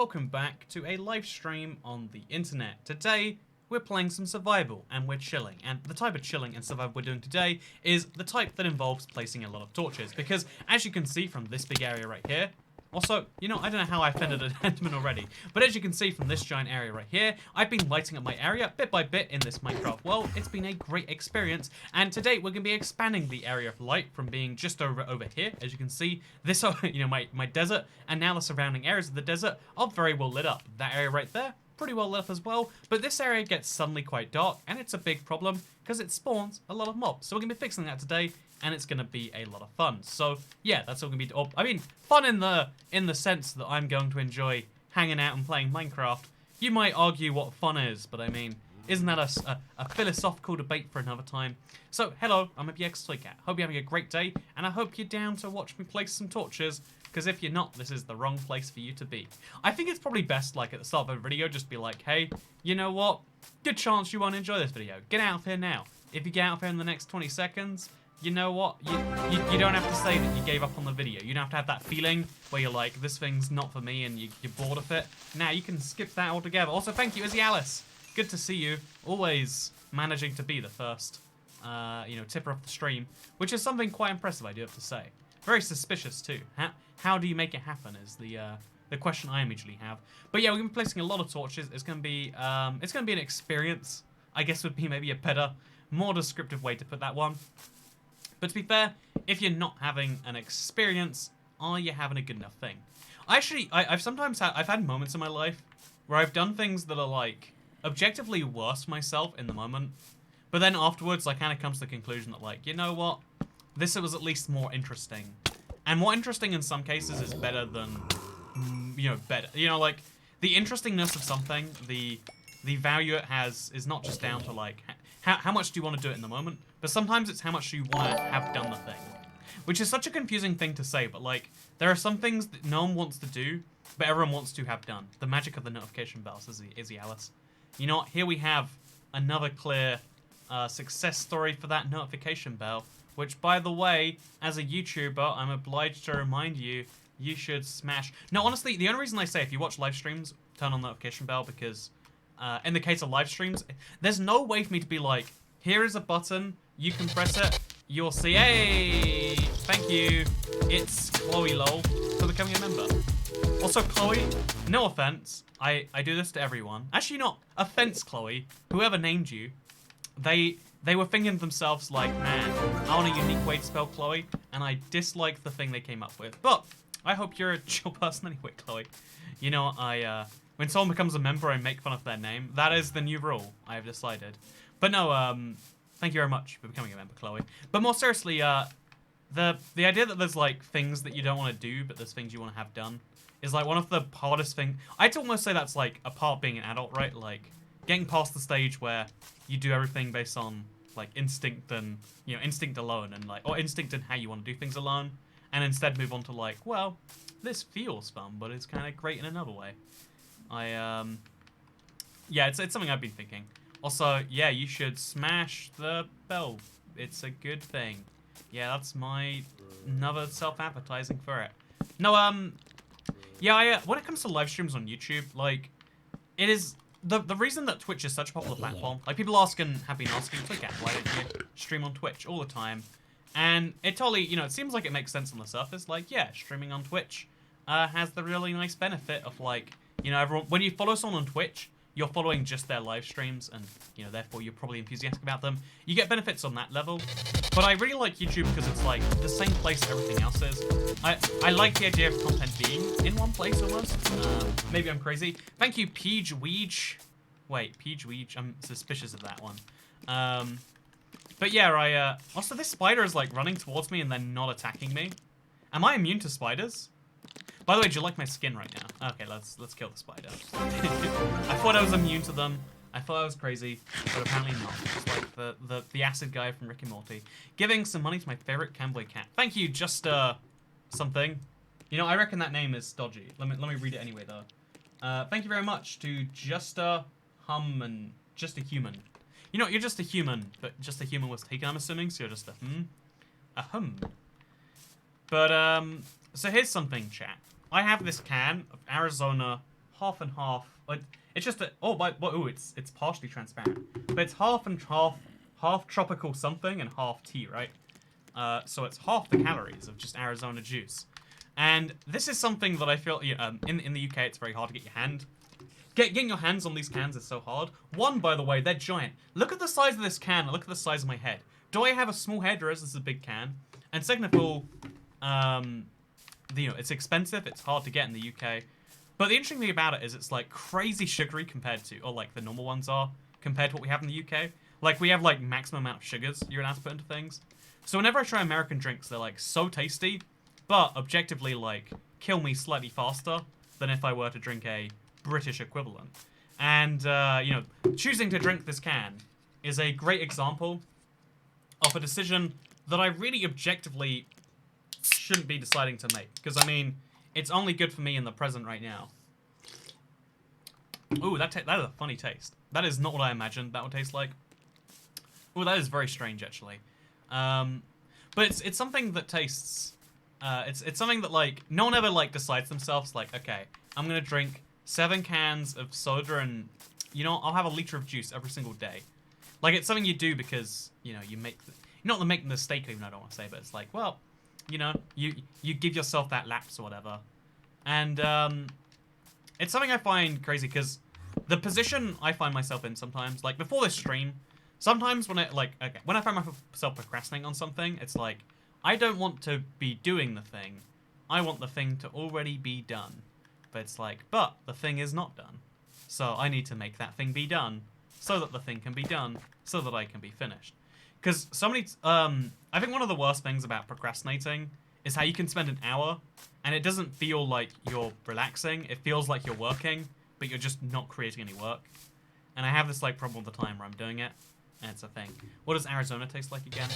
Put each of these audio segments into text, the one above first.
welcome back to a live stream on the internet. Today, we're playing some survival and we're chilling. And the type of chilling and survival we're doing today is the type that involves placing a lot of torches. Because as you can see from this big area right here, also, you know, I don't know how I offended an enderman already, but as you can see from this giant area right here, I've been lighting up my area bit by bit in this Minecraft world. It's been a great experience, and today we're going to be expanding the area of light from being just over here. As you can see, this, you know, my desert, and now the surrounding areas of the desert are very well lit up. That area right there, pretty well lit up as well, but this area gets suddenly quite dark, and it's a big problem because it spawns a lot of mobs. So we're going to be fixing that today, and it's going to be a lot of fun. So yeah, that's all going to be. I mean, fun in the sense that I'm going to enjoy hanging out and playing Minecraft. You might argue what fun is, but I mean, isn't that a philosophical debate for another time? So hello, I'm a BX Toy Cat. Hope you're having a great day, and I hope you're down to watch me place some torches. Because if you're not, this is the wrong place for you to be. I think it's probably best, like, at the start of a video, just be like, hey, you know what? Good chance you won't enjoy this video. Get out of here now. If you get out of here in the next 20 seconds, you know what? You don't have to say that you gave up on the video. You don't have to have that feeling where you're like, this thing's not for me and you're bored of it. Now you can skip that altogether. Also, thank you, Izzy Alice. Good to see you. Always managing to be the first, you know, tipper of the stream, which is something quite impressive, I do have to say. Very suspicious too. How do you make it happen is the question I immediately have. But yeah, we're gonna be placing a lot of torches. It's gonna be an experience, I guess would be maybe a better, more descriptive way to put that one. But to be fair, if you're not having an experience, are you having a good enough thing? I've sometimes had moments in my life where I've done things that are like objectively worse myself in the moment, but then afterwards I kind of come to the conclusion that, like, you know what, this was at least more interesting. And more interesting in some cases is better than, you know, better. You know, like, the interestingness of something, the value it has is not just down to, like, how much do you want to do it in the moment, but sometimes it's how much you want to have done the thing. Which is such a confusing thing to say, but, like, there are some things that no one wants to do, but everyone wants to have done. The magic of the notification bells, Izzy Alice. You know what? Here we have another clear success story for that notification bell. Which, by the way, as a YouTuber, I'm obliged to remind you, you should smash... No, honestly, the only reason I say if you watch live streams, turn on the notification bell, because in the case of live streams, there's no way for me to be like, here is a button, you can press it, you'll see, hey, thank you, it's Chloe lol for becoming a member. Also, Chloe, no offense, I do this to everyone. Actually, not offense, Chloe, whoever named you, they were thinking to themselves, like, man, I want a unique way to spell Chloe, and I dislike the thing they came up with. But I hope you're a chill person anyway, Chloe. You know, when someone becomes a member, I make fun of their name. That is the new rule, I have decided. But no, thank you very much for becoming a member, Chloe. But more seriously, the idea that there's, like, things that you don't want to do, but there's things you want to have done, is, like, one of the hardest things. I'd almost say that's, like, a part of being an adult, right? Like, getting past the stage where you do everything based on, like, instinct and, you know, instinct alone, and, like, or instinct and how you want to do things alone, and instead move on to, like, well, this feels fun, but it's kind of great in another way. Yeah, it's something I've been thinking. Also, yeah, you should smash the bell. It's a good thing. Yeah, that's my another self-advertising for it. No, yeah, when it comes to live streams on YouTube, like, it is... The reason that Twitch is such a popular platform, like, people have been asking, it's like, why don't you stream on Twitch all the time? And it totally, you know, it seems like it makes sense on the surface. Like, yeah, streaming on Twitch has the really nice benefit of, like, you know, everyone, when you follow someone on Twitch, you're following just their live streams, and, you know, therefore you're probably enthusiastic about them. You get benefits on that level. But I really like YouTube because it's, like, the same place everything else is. I like the idea of content being in one place almost. Maybe I'm crazy. Thank you, Peach Weege. Wait, Peach Weege. I'm suspicious of that one. But yeah, also this spider is, like, running towards me and then not attacking me. Am I immune to spiders? By the way, do you like my skin right now? Okay, let's kill the spider. I thought I was immune to them. I thought I was crazy, but apparently not. Just like the acid guy from Rick and Morty. Giving some money to my favorite Camboy cat. Thank you, just something. You know, I reckon that name is dodgy. Let me read it anyway though. Thank you very much to just a human. You know, you're just a human, but just a human was taken, I'm assuming, so you're just a hum. But so here's something, chat. I have this can of Arizona half and half. It's just a, it's partially transparent, but it's half and half, half tropical something and half tea, right? So it's half the calories of just Arizona juice. And this is something that I feel, in the UK, it's very hard to get your hand. Getting your hands on these cans is so hard. One, by the way, they're giant. Look at the size of this can, and look at the size of my head. Do I have a small head, or is this a big can? And second of all, it's expensive, it's hard to get in the UK. But the interesting thing about it is it's like crazy sugary compared to, or like the normal ones are, compared to what we have in the UK. Like we have like maximum amount of sugars you're allowed to put into things. So whenever I try American drinks, they're like so tasty, but objectively like kill me slightly faster than if I were to drink a British equivalent. And, choosing to drink this can is a great example of a decision that I really objectively shouldn't be deciding to make. Because, I mean, it's only good for me in the present right now. Ooh, that is a funny taste. That is not what I imagined that would taste like. Ooh, that is very strange, actually. But it's something that tastes... it's something that, like, no one ever, like, decides themselves, like, okay, I'm gonna drink 7 cans of soda and, I'll have a liter of juice every single day. Like, it's something you do because, you make... Not the make the mistake, even I don't want to say, but it's like, well, you give yourself that lapse or whatever. And, it's something I find crazy, because the position I find myself in sometimes, like, before this stream, sometimes when when I find myself procrastinating on something, it's like, I don't want to be doing the thing. I want the thing to already be done. But it's like, but the thing is not done. So I need to make that thing be done, so that the thing can be done, so that I can be finished. Because I think one of the worst things about procrastinating is how you can spend an hour, and it doesn't feel like you're relaxing. It feels like you're working, but you're just not creating any work. And I have this like problem all the time where I'm doing it, and it's a thing. What does Arizona taste like again?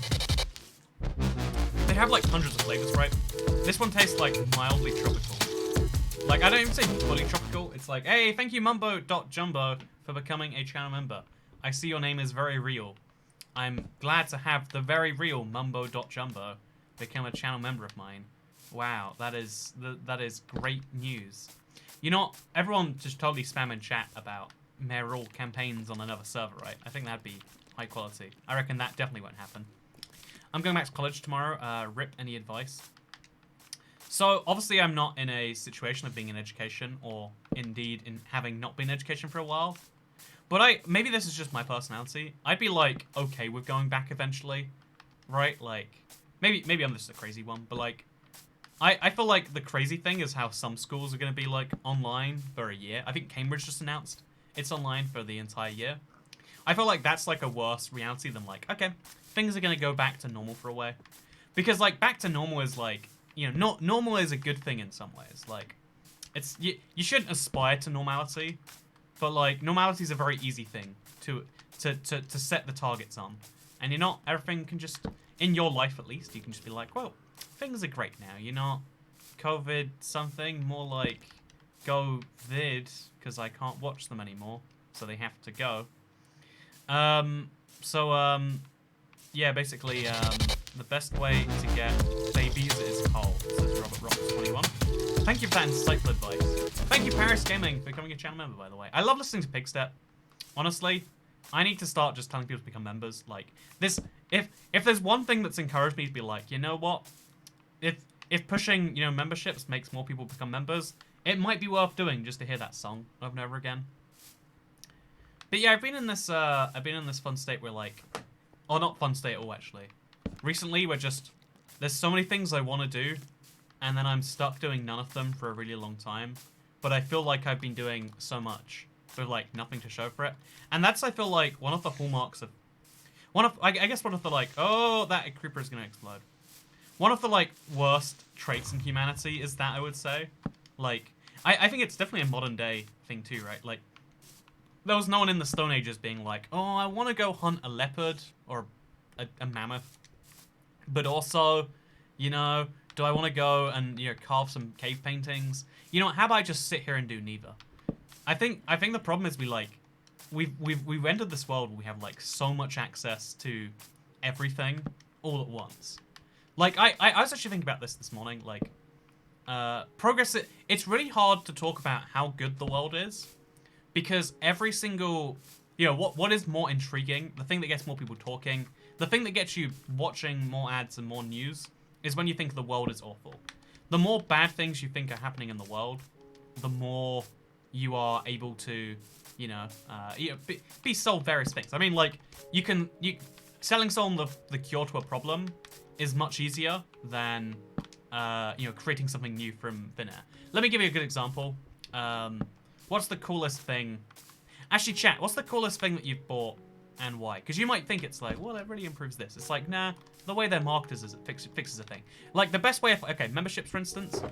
They have like hundreds of flavors, right? This one tastes like mildly tropical. Like, I don't even say fully tropical. It's like, hey, thank you Mumbo.Jumbo for becoming a channel member. I see your name is very real. I'm glad to have the very real Mumbo.Jumbo become a channel member of mine. Wow, that is great news. Everyone just totally spam in chat about mayoral campaigns on another server, right? I think that'd be high quality. I reckon that definitely won't happen. I'm going back to college tomorrow. Rip, any advice? So, obviously I'm not in a situation of being in education, or indeed in having not been in education for a while. But maybe this is just my personality. I'd be like, okay with going back eventually, right? Like, maybe I'm just a crazy one, but like, I feel like the crazy thing is how some schools are going to be like online for a year. I think Cambridge just announced it's online for the entire year. I feel like that's like a worse reality than like, okay, things are going to go back to normal for a way. Because like back to normal is like, normal is a good thing in some ways. Like, it's you shouldn't aspire to normality, but like normality is a very easy thing to set the targets on. And everything can just, in your life at least, you can just be like, well, things are great now. You're not COVID something, more like go vid, because I can't watch them anymore, so they have to go. Yeah, basically, the best way to get babies is cold, says Robert Roberts 21. Thank you for that insightful advice. Thank you, Paris Gaming, for becoming a channel member, by the way. I love listening to Pigstep. Honestly, I need to start just telling people to become members. Like, this, if there's one thing that's encouraged me to be like, you know what? If pushing, memberships makes more people become members, it might be worth doing just to hear that song over and over again. But yeah, I've been in this fun state where like, or not fun state at all actually. Recently, there's so many things I want to do, and then I'm stuck doing none of them for a really long time. But I feel like I've been doing so much with like nothing to show for it, and that's I feel like one of the hallmarks of I guess one of the like, oh, that creeper is gonna explode. One of the like worst traits in humanity is that, I would say. Like, I think it's definitely a modern day thing too, right? Like, there was no one in the Stone Ages being like, oh, I want to go hunt a leopard or a mammoth. But also, do I want to go and, carve some cave paintings? How about I just sit here and do neither? I think the problem is we've entered this world where we have like so much access to everything all at once. Like, I was actually thinking about this morning. Like, progress. It's really hard to talk about how good the world is because every single, what is more intriguing, the thing that gets more people talking, the thing that gets you watching more ads and more news is when you think the world is awful. The more bad things you think are happening in the world, the more you are able to, be sold various things. I mean, like, selling someone the cure to a problem is much easier than, creating something new from thin air. Let me give you a good example. What's the coolest thing? Actually, chat, what's the coolest thing that you've bought and why? Because you might think it's like, well, it really improves this. It's like, nah, the way they're marketed is it fixes a thing. Like, the best way of, okay, memberships, for instance,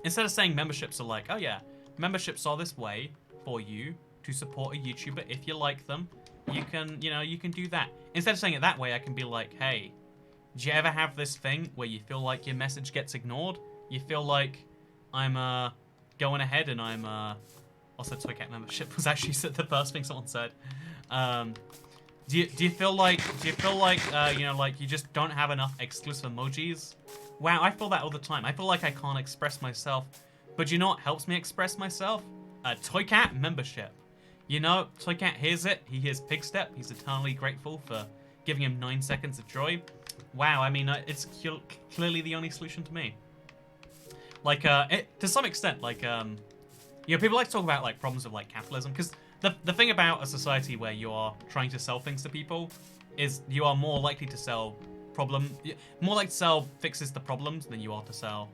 instead of saying memberships are like, oh yeah, memberships are this way for you to support a YouTuber if you like them. You can, you can do that. Instead of saying it that way, I can be like, hey, do you ever have this thing where you feel like your message gets ignored? You feel like I'm going ahead and I'm also Toy Cat membership was actually the first thing someone said. Do you feel like like you just don't have enough exclusive emojis? Wow, I feel that all the time. I feel like I can't express myself. But you know what helps me express myself? A Toy Cat membership. Toy Cat hears it. He hears Pigstep. He's eternally grateful for giving him 9 seconds of joy. Wow, I mean, it's clearly the only solution to me. Like, to some extent, like, people like to talk about, like, problems of, like, capitalism, because the thing about a society where you are trying to sell things to people is you are more likely to sell fixes to problems than you are to sell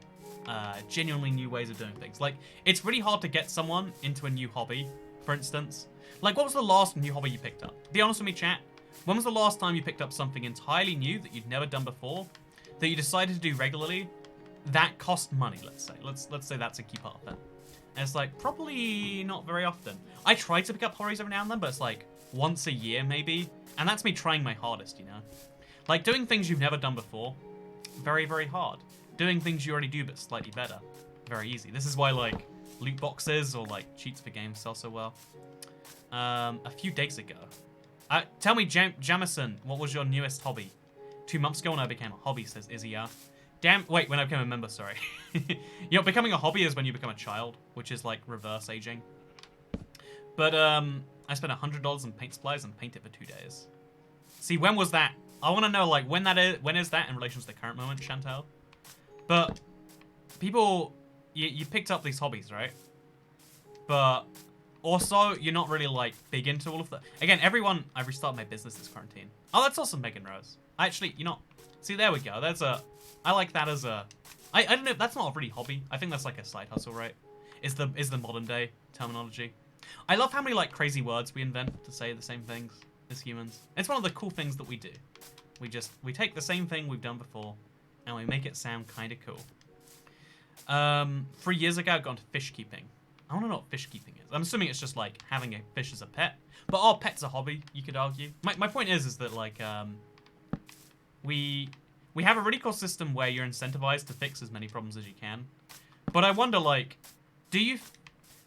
genuinely new ways of doing things. Like, it's really hard to get someone into a new hobby, for instance. Like, what was the last new hobby you picked up? Be honest with me, chat. When was the last time you picked up something entirely new that you'd never done before, that you decided to do regularly, that cost money, let's say. Let's say that's a key part of it. And it's like, probably not very often. I try to pick up hobbies every now and then, but it's like once a year maybe. And that's me trying my hardest, Like, doing things you've never done before, very, very hard. Doing things you already do but slightly better, very easy. This is why, like, loot boxes or, like, cheats for games sell so well. A few days ago. Tell me, Jamison, what was your newest hobby? 2 months ago when I became a hobby, says Izzy. Wait, when I became a member, sorry. Becoming a hobby is when you become a child, which is like reverse aging. But I spent $100 on paint supplies and painted for 2 days. See, when was that? I want to know, like, when is that in relation to the current moment, Chantel? But people, you picked up these hobbies, right? But also, you're not really, like, big into all of that. Again, I restarted my business this quarantine. Oh, that's awesome, Megan Rose. Actually, see, there we go. I like that as a, I don't know, that's not a really hobby. I think that's like a side hustle, right? Is the modern day terminology. I love how many, like, crazy words we invent to say the same things as humans. It's one of the cool things that we do. We take the same thing we've done before and we make it sound kind of cool. 3 years ago, I got into fish keeping. I want to know what fish keeping is. I'm assuming it's just like having a fish as a pet. But are pets a hobby, you could argue. My point is that, like, we have a really cool system where you're incentivized to fix as many problems as you can. But I wonder, like,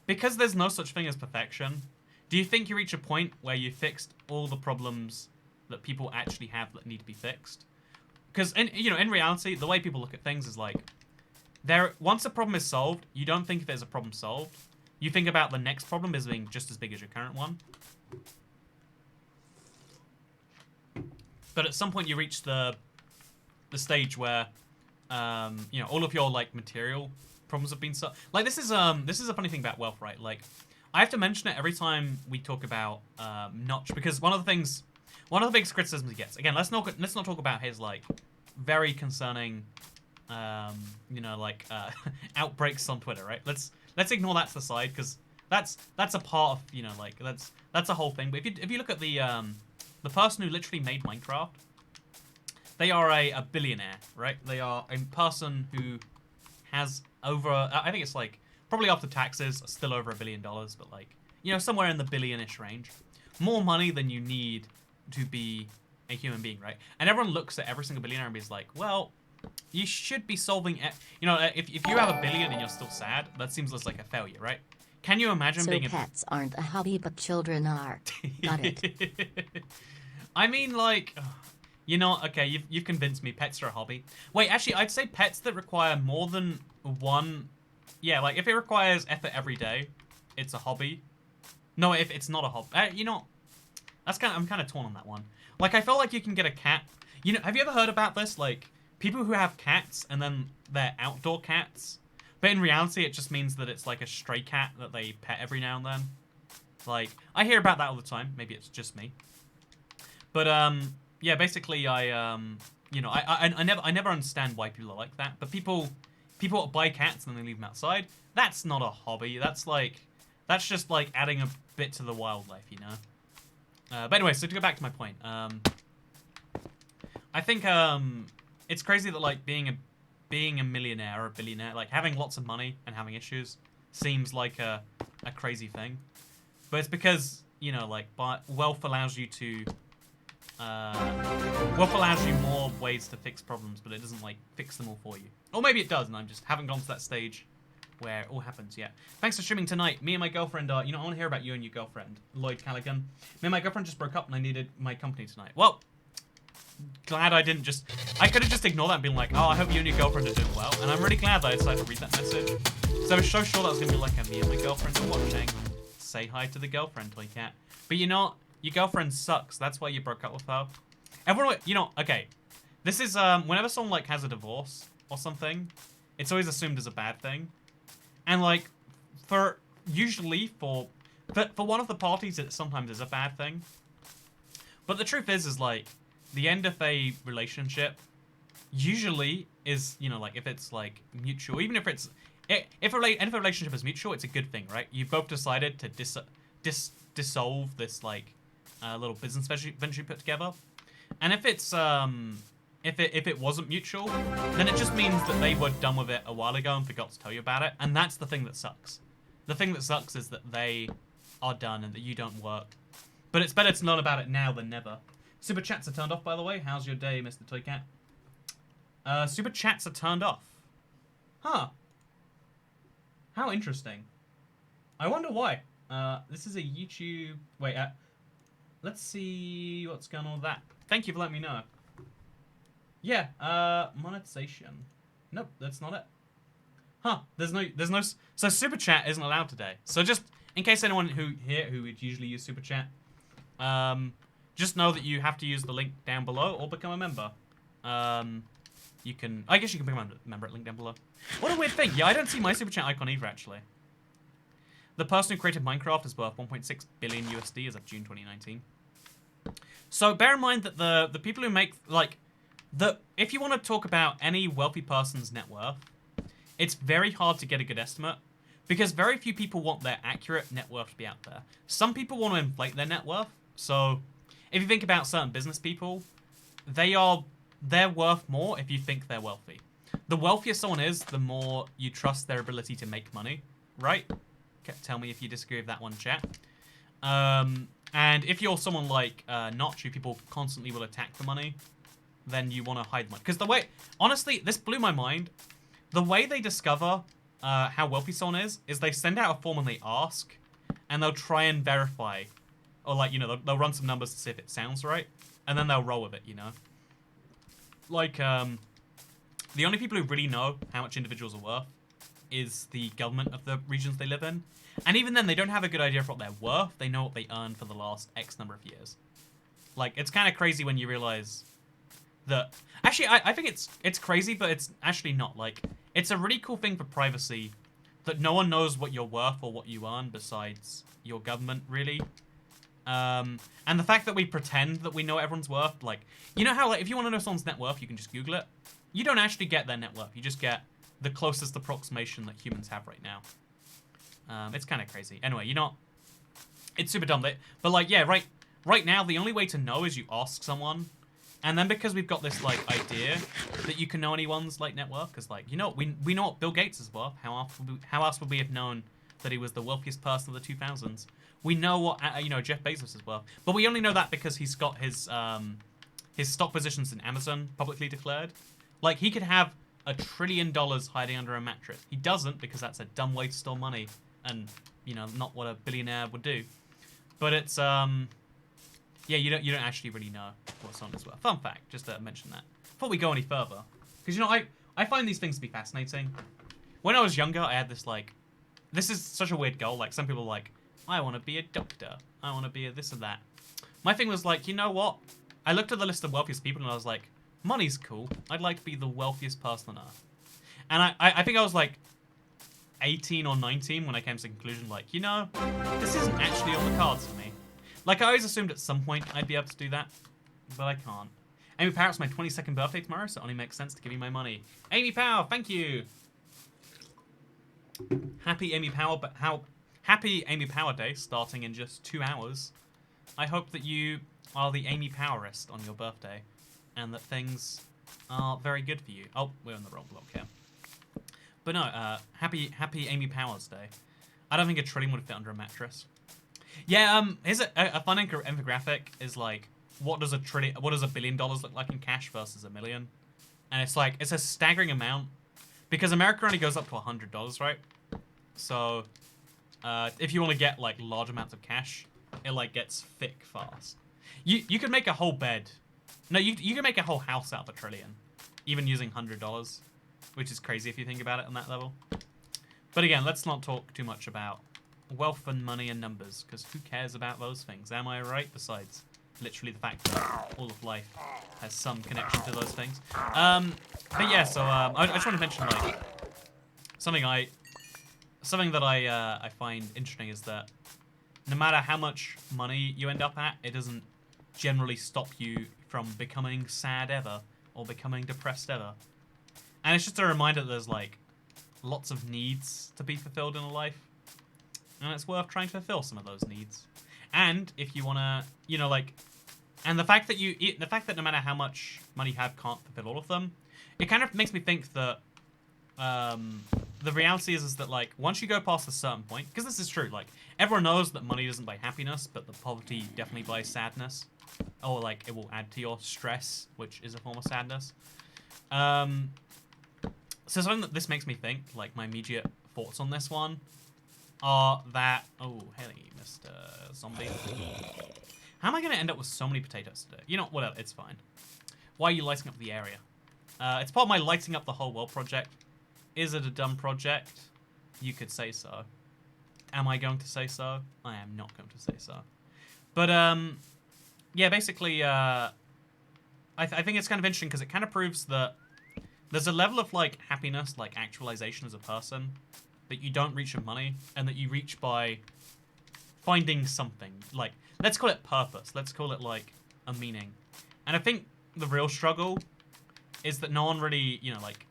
because there's no such thing as perfection, do you think you reach a point where you fixed all the problems that people actually have that need to be fixed? Because, in reality, the way people look at things is like, once a problem is solved, you don't think of it as a problem solved. You think about the next problem as being just as big as your current one. But at some point you reach the stage where, all of your, like, material problems have been solved. Like, this is a funny thing about wealth, right? Like, I have to mention it every time we talk about Notch, because one of the biggest criticisms he gets. Again, let's not talk about his, like, very concerning, outbreaks on Twitter, right? Let's ignore that to the side, because that's a part of, like, that's a whole thing. But if you look at the person who literally made Minecraft, they are a billionaire, right? They are a person who has over, I think it's like, probably after taxes, still over $1 billion, but, like, somewhere in the billion-ish range. More money than you need to be a human being, right? And everyone looks at every single billionaire and is like, well, you should be solving, if you have $1 billion and you're still sad, that seems less like a failure, right? Can you imagine being pets aren't a hobby, but children are. Got it. I mean, like, You know, okay, you've convinced me. Pets are a hobby. Wait, actually, I'd say pets that require more than one... Yeah, like, if it requires effort every day, it's a hobby. No, if it's not a hobby. You know, I'm kind of torn on that one. Like, I feel like you can get a cat... You know, have you ever heard about this? Like, people who have cats and then they're outdoor cats. But in reality, it just means that it's like a stray cat that they pet every now and then. Like, I hear about that all the time. Maybe it's just me. But, yeah, basically, you know, I never understand why people are like that. But people buy cats and then they leave them outside. That's not a hobby. That's just like adding a bit to the wildlife, you know. But anyway, so to go back to my point, I think it's crazy that like being a millionaire or a billionaire, like having lots of money and having issues, seems like a crazy thing. But it's because, you know, like wealth allows you more ways to fix problems, but it doesn't like fix them all for you. Or maybe it does, and I just haven't gone to that stage where it all happens yet. Thanks for streaming tonight. Me and my girlfriend are, you know, I want to hear about you and your girlfriend, Lloyd Callaghan. Me and my girlfriend just broke up and I needed my company tonight. Well, glad I didn't just... I could have just ignored that and been like, oh, I hope you and your girlfriend are doing well. And I'm really glad that I decided to read that message. So I was so sure that was going to be like a me and my girlfriend are watching. Say hi to the girlfriend, Toy Cat. But you know, your girlfriend sucks. That's why you broke up with her. Everyone, you know, okay. This is, whenever someone, like, has a divorce or something, it's always assumed as a bad thing. And, like, usually for one of the parties, it sometimes is a bad thing. But the truth is like, the end of a relationship usually is, you know, like, if it's, like, mutual, even if it's, if a relationship is mutual, it's a good thing, right? You both decided to dissolve this, like, little business venture you put together. And if it's, if it wasn't mutual, then it just means that they were done with it a while ago and forgot to tell you about it. And that's the thing that sucks. The thing that sucks is that they are done and that you don't work. But it's better to know about it now than never. Super chats are turned off, by the way. How's your day, Mr. Toy Cat? Super chats are turned off. Huh. How interesting. I wonder why. This is a YouTube... Wait, let's see what's going on with that. Thank you for letting me know. Yeah, monetization. Nope, that's not it. Huh, there's no, so Super Chat isn't allowed today. So just, in case anyone who would usually use Super Chat, just know that you have to use the link down below or become a member. You can, I guess you can become a member at link down below. What a weird thing. Yeah, I don't see my Super Chat icon either, actually. The person who created Minecraft is worth 1.6 billion USD as of June 2019. So bear in mind that the people who make, like, if you want to talk about any wealthy person's net worth, it's very hard to get a good estimate because very few people want their accurate net worth to be out there. Some people want to inflate their net worth. So if you think about certain business people, they're worth more if you think they're wealthy. The wealthier someone is, the more you trust their ability to make money, right? Tell me if you disagree with that one, chat. And if you're someone like Notch, who people constantly will attack for money, then you want to hide money. Because the way, honestly, this blew my mind. The way they discover how wealthy someone is they send out a form and they ask, and they'll try and verify, or like, you know, they'll run some numbers to see if it sounds right, and then they'll roll with it, you know. Like, the only people who really know how much individuals are worth is the government of the regions they live in. And even then, they don't have a good idea of what they're worth. They know what they earned for the last X number of years. Like, it's kind of crazy when you realize that... Actually, I think it's crazy, but it's actually not. Like, it's a really cool thing for privacy that no one knows what you're worth or what you earn besides your government, really. And the fact that we pretend that we know what everyone's worth, like, you know how, like, if you want to know someone's net worth, you can just Google it. You don't actually get their net worth. You just get the closest approximation that humans have right now. It's kind of crazy. Anyway, you know, it's super dumb. But like, yeah, right now, the only way to know is you ask someone. And then because we've got this, like, idea that you can know anyone's, like, net worth, because, like, you know, we know what Bill Gates is worth. How else would we have known that he was the wealthiest person of the 2000s? We know what, you know, Jeff Bezos is worth. But we only know that because he's got his stock positions in Amazon publicly declared. Like, he could have $1 trillion hiding under a mattress. He doesn't, because that's a dumb way to store money. And, you know, not what a billionaire would do. But it's, Yeah, you don't actually really know what's on as well. Fun fact, just to mention that. Before we go any further, because you know I find these things to be fascinating. When I was younger, I had this like, this is such a weird goal. Like some people are like, I want to be a doctor. I want to be a this and that. My thing was like, you know what? I looked at the list of wealthiest people and I was like, money's cool. I'd like to be the wealthiest person on earth. And I think I was like 18 or 19 when I came to the conclusion, like, you know, this isn't actually on the cards for me. Like, I always assumed at some point I'd be able to do that, but I can't. Amy Power, it's my 22nd birthday tomorrow, so it only makes sense to give me my money. Amy Power, thank you! Happy Amy Power, but happy Amy Power Day, starting in just 2 hours. I hope that you are the Amy Powerist on your birthday, and that things are very good for you. Oh, we're on the wrong block here. But no, happy Amy Powers Day. I don't think a trillion would fit under a mattress. Yeah, here's a fun infographic is like, what does $1 billion look like in cash versus $1 million? And it's like, it's a staggering amount because America only goes up to $100, right? So, if you want to get like large amounts of cash, it like gets thick fast. You could make a whole bed. No, you can make a whole house out of $1 trillion, even using $100, which is crazy if you think about it on that level. But again, let's not talk too much about wealth and money and numbers, because who cares about those things? Am I right? Besides, literally the fact that all of life has some connection to those things. But yeah, so I just want to mention like something that I find interesting is that no matter how much money you end up at, it doesn't generally stop you from becoming sad ever or becoming depressed ever. And it's just a reminder that there's like lots of needs to be fulfilled in a life. And it's worth trying to fulfill some of those needs. And if you want to, you know, like, and the fact that no matter how much money you have can't fulfill all of them, it kind of makes me think that the reality is that, like, once you go past a certain point, because this is true, like, everyone knows that money doesn't buy happiness, but the poverty definitely buys sadness. Or, like, it will add to your stress, which is a form of sadness. So something that this makes me think, like, my immediate thoughts on this one, are that... Oh, hey, Mr. Zombie. How am I going to end up with so many potatoes today? You know, whatever, it's fine. Why are you lighting up the area? It's part of my lighting up the whole world project. Is it a dumb project? You could say so. Am I going to say so? I am not going to say so. But, yeah, basically, I think it's kind of interesting because it kind of proves that there's a level of, like, happiness, like, actualization as a person that you don't reach with money, and that you reach by finding something. Like, let's call it purpose. Let's call it, like, a meaning. And I think the real struggle is that no one really, you know, like...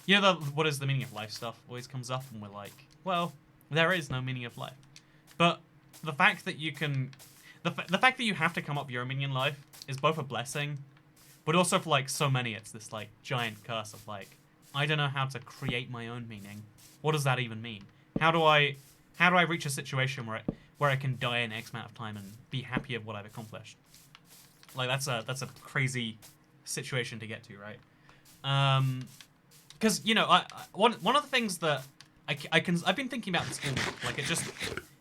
You know, what is the meaning of life stuff always comes up, and we're like, well, there is no meaning of life. But the fact that you can... The fact that you have to come up with your meaning in life is both a blessing, but also for, like, so many, it's this, like, giant curse of, like, I don't know how to create my own meaning. What does that even mean? How do I reach a situation where I can die in X amount of time and be happy of what I've accomplished? Like, that's a crazy situation to get to, right? Because, you know, one of the things that I've been thinking about this all week, like,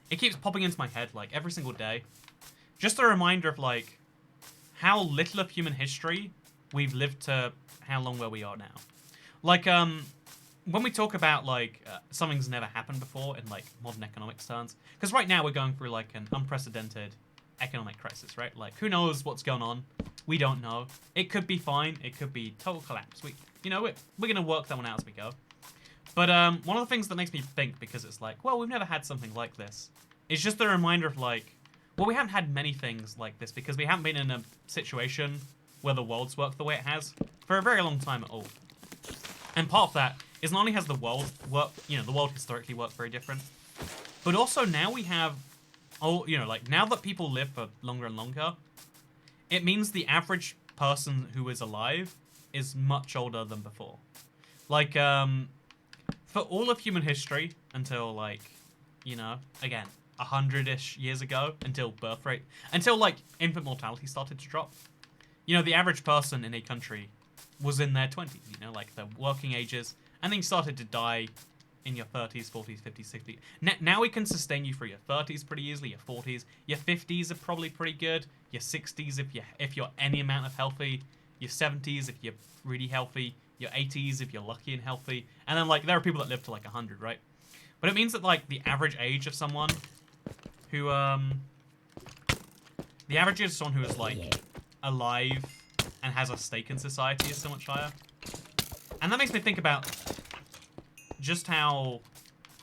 it keeps popping into my head, like, every single day. Just a reminder of, like, how little of human history we've lived to how long where we are now. Like, when we talk about, like, something's never happened before in, like, modern economics terms, because right now we're going through, like, an unprecedented economic crisis, right? Like, who knows what's going on? We don't know. It could be fine. It could be total collapse. We're going to work that one out as we go. But one of the things that makes me think, because it's like, well, we've never had something like this, is just a reminder of, like, well, we haven't had many things like this because we haven't been in a situation where the world's worked the way it has for a very long time at all. And part of that is not only has the world worked, you know, the world historically worked very different, but also now we have, you know, like, now that people live for longer and longer, it means the average person who is alive is much older than before. Like, for all of human history until, like, you know, again, 100-ish years ago, until like, infant mortality started to drop, you know, the average person in a country was in their 20s, you know, like, the working ages, and then started to die in your 30s, 40s, 50s, 60s. Now we can sustain you through your 30s pretty easily, your 40s. Your 50s are probably pretty good. Your 60s if you're any amount of healthy. Your 70s if you're really healthy. Your 80s if you're lucky and healthy. And then, like, there are people that live to, like, 100, right? But it means that, like, the average age of someone who, the average age of someone who is, like, alive and has a stake in society is so much higher. And that makes me think about just how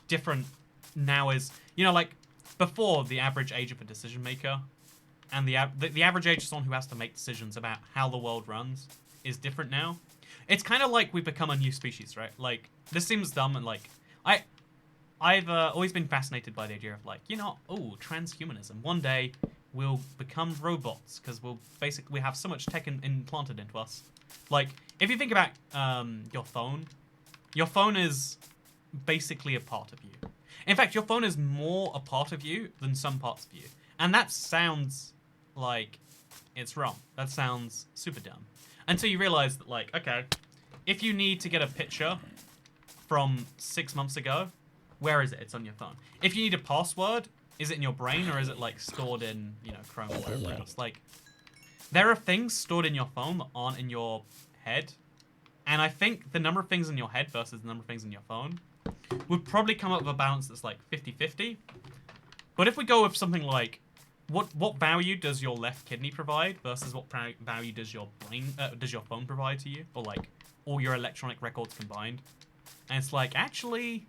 different now is, you know, like, before the average age of a decision maker and the average age of someone who has to make decisions about how the world runs is different now. It's kind of like we've become a new species, right? Like, this seems dumb and, like, I've always been fascinated by the idea of, like, you know, oh, transhumanism. One day we'll become robots because we have so much tech implanted into us. Like, if you think about your phone is basically a part of you. In fact, your phone is more a part of you than some parts of you. And that sounds like it's wrong. That sounds super dumb. Until you realize that, like, okay, if you need to get a picture from 6 months ago, where is it? It's on your phone. If you need a password, is it in your brain or is it, like, stored in, you know, Chrome or whatever else? Like, there are things stored in your phone that aren't in your head. And I think the number of things in your head versus the number of things in your phone would probably come up with a balance that's like 50-50. But if we go with something like, what value does your left kidney provide versus what value does your phone provide to you? Or, like, all your electronic records combined? And it's like, actually,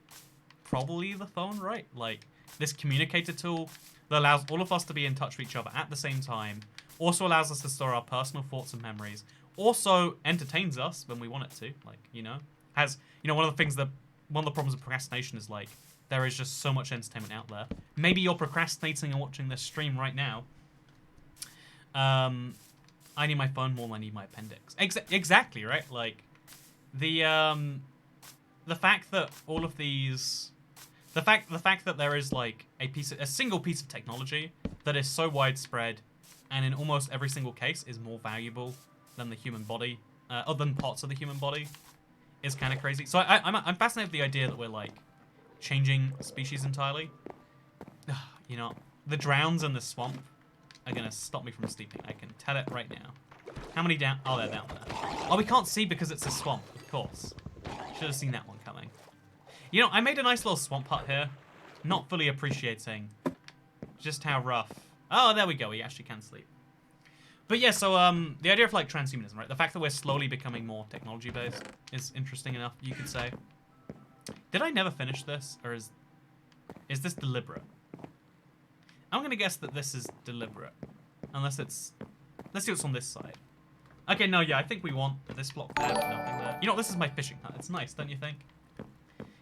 probably the phone, right? Like, this communicator tool that allows all of us to be in touch with each other at the same time, also allows us to store our personal thoughts and memories, also entertains us when we want it to, like, you know, has, you know, one of the problems of procrastination is, like, there is just so much entertainment out there. Maybe you're procrastinating and watching this stream right now. I need my phone more than I need my appendix. Exactly, right? Like, the fact that all of these, the fact that there is, like, a single piece of technology that is so widespread and in almost every single case is more valuable than the human body, or than parts of the human body, is kind of crazy. So I'm fascinated with the idea that we're, like, changing species entirely. You know, the drowns in the swamp are gonna stop me from sleeping. I can tell it right now. How many down? Oh, they're down there. Oh, we can't see because it's a swamp, of course. Should have seen that one coming. You know, I made a nice little swamp hut here, not fully appreciating just how rough. Oh, there we go. We actually can sleep. But yeah, so the idea of, like, transhumanism, right? The fact that we're slowly becoming more technology-based is interesting enough, you could say. Did I never finish this, or is this deliberate? I'm gonna guess that this is deliberate, unless it's. Let's see what's on this side. Okay, no, yeah, I think we want this block there, but nothing there. You know, this is my fishing hut. It's nice, don't you think?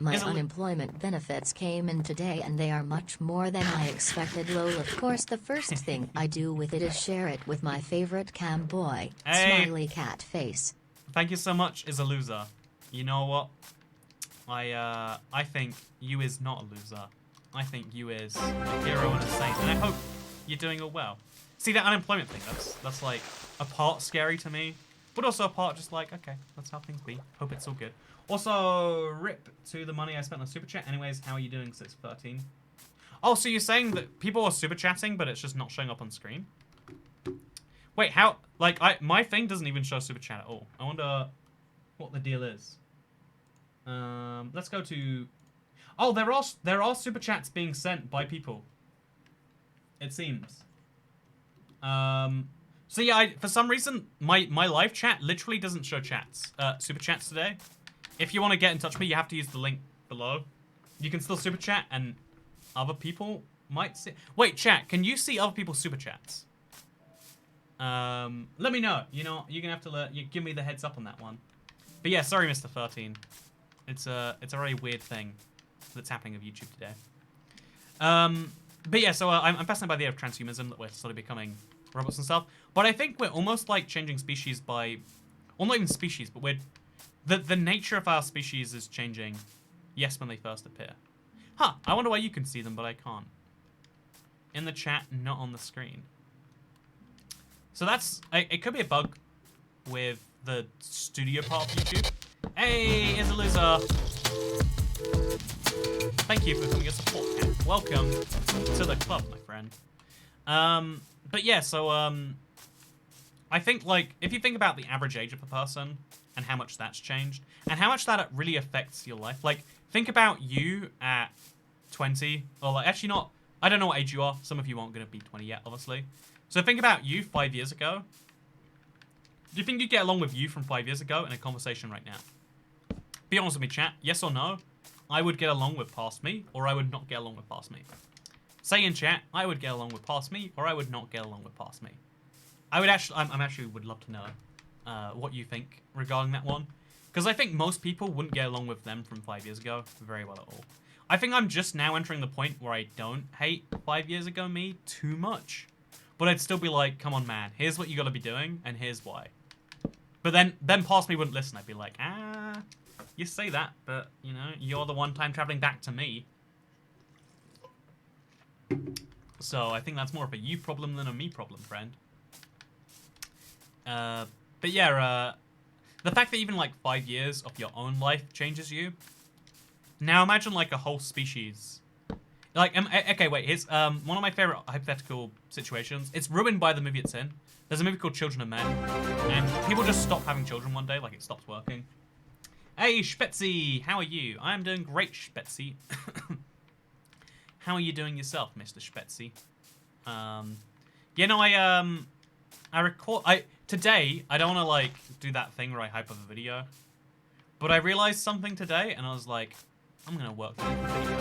My unemployment benefits came in today and they are much more than I expected. Lol, of course the first thing I do with it is share it with my favorite cam boy. Hey. Smiley cat face. Thank you so much, is a loser. You know what? I think you is not a loser. I think you is a hero and a saint, and I hope you're doing all well. See, that unemployment thing, that's like a part scary to me, but also a part just like, okay, that's how things be. Hope it's all good. Also, rip to the money I spent on Super Chat. Anyways, how are you doing, 613? Oh, so you're saying that people are Super Chatting, but it's just not showing up on screen? Wait, how? Like, my thing doesn't even show Super Chat at all. I wonder what the deal is. Let's go to... Oh, there are Super Chats being sent by people. It seems. So yeah, for some reason, my live chat literally doesn't show chats. Super Chats today. If you want to get in touch with me, you have to use the link below. You can still Super Chat, and other people might see... Wait, chat, can you see other people's Super Chats? Let me know. You know, you're going to have to give me the heads up on that one. But yeah, sorry, Mr. 13. It's a very weird thing that's happening with YouTube today. But yeah, so I'm fascinated by the idea of transhumanism, that we're slowly becoming robots and stuff. But I think we're almost like changing species by... Well, not even species, but we're... The nature of our species is changing, yes, when they first appear. Huh, I wonder why you can see them, but I can't. In the chat, not on the screen. So that's... It could be a bug with the studio part of YouTube. Hey, here's a loser. Thank you for becoming a support cat. Welcome to the club, my friend. But yeah, so, I think, like, if you think about the average age of a person and how much that's changed and how much that really affects your life, like, think about you at 20, or, like, actually not, I don't know what age you are. Some of you aren't going to be 20 yet, obviously. So think about you 5 years ago. Do you think you'd get along with you from 5 years ago in a conversation right now? Be honest with me, chat. Yes or no? I would get along with past me, or I would not get along with past me. Say in chat, I would get along with past me, or I would not get along with past me. I would actually, I'm actually would love to know what you think regarding that one. Because I think most people wouldn't get along with them from 5 years ago very well at all. I think I'm just now entering the point where I don't hate 5 years ago me too much. But I'd still be like, come on, man, here's what you gotta be doing, and here's why. But then past me wouldn't listen. I'd be like, you say that, but, you know, you're the one time traveling back to me. So I think that's more of a you problem than a me problem, friend. But yeah, the fact that even like 5 years of your own life changes you. Now imagine like a whole species. Like, okay, wait, here's one of my favorite hypothetical situations. It's ruined by the movie it's in. There's a movie called Children of Men, and people just stop having children one day, like it stops working. Hey, Spetzy, how are you? I am doing great, Spetzy. How are you doing yourself, Mr. Spetzy? You know, today, I don't want to, like, do that thing where I hype up a video. But I realized something today, and I was like, I'm going to work on a video.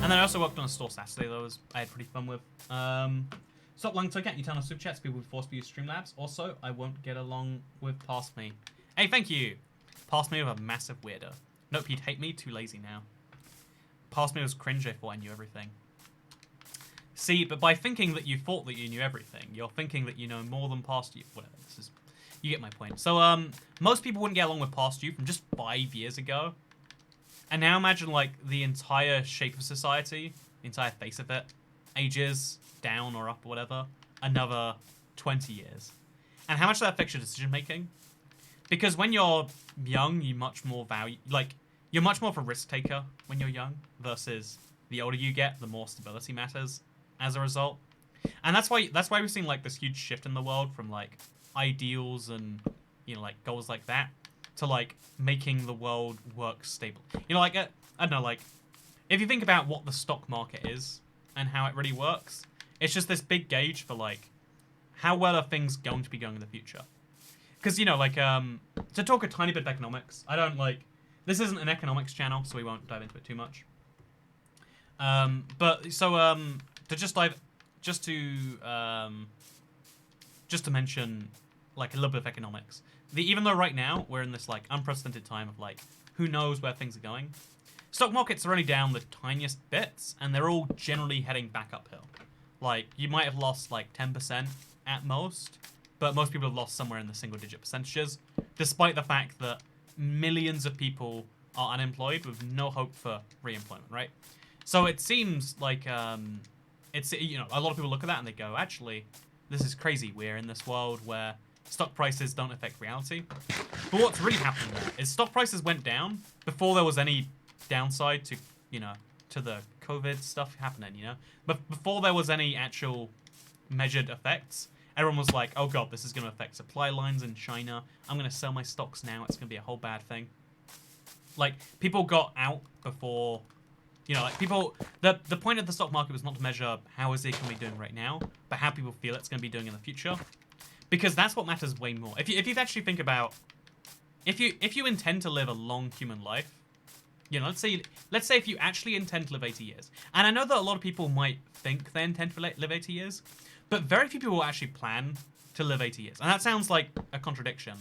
And then I also worked on a store Saturday that I had pretty fun with. Stop long to get you turn on super chats, people would force me to use Streamlabs. Also, I won't get along with Past Me. Hey, thank you. Past Me with a massive weirdo. Nope, he'd hate me, too lazy now. Past Me was cringe, I thought I knew everything. See, but by thinking that you thought that you knew everything, you're thinking that you know more than past you. Whatever, you get my point. So, most people wouldn't get along with past you from just 5 years ago. And now imagine, like, the entire shape of society, the entire face of it, ages down or up or whatever, another 20 years. And how much that affects your decision-making? Because when you're young, you're much more of a risk taker when you're young, versus the older you get, the more stability matters as a result. And that's why we've seen like this huge shift in the world from like ideals and, you know, like goals like that to like making the world work stable. You know, like I don't know, like if you think about what the stock market is and how it really works, it's just this big gauge for like how well are things going to be going in the future. Because, you know, like to talk a tiny bit of economics, I don't like, this isn't an economics channel, so we won't dive into it too much. But so just to mention like a little bit of economics. Even though right now we're in this like unprecedented time of like who knows where things are going, stock markets are only down the tiniest bits, and they're all generally heading back uphill. Like you might have lost like 10% at most, but most people have lost somewhere in the single-digit percentages, despite the fact that millions of people are unemployed with no hope for re-employment, right? So it seems like it's, you know, a lot of people look at that and they go, actually, this is crazy. We're in this world where stock prices don't affect reality. But what's really happened there is stock prices went down before there was any downside to, you know, to the COVID stuff happening, you know? But before there was any actual measured effects, everyone was like, oh god, this is going to affect supply lines in China. I'm going to sell my stocks now. It's going to be a whole bad thing. Like, people got out before, you know, like people, the point of the stock market was not to measure how is the economy doing right now, but how people feel it's going to be doing in the future. Because that's what matters way more. If you actually think about, if you intend to live a long human life, you know, let's say if you actually intend to live 80 years. And I know that a lot of people might think they intend to live 80 years, but very few people will actually plan to live 80 years. And that sounds like a contradiction.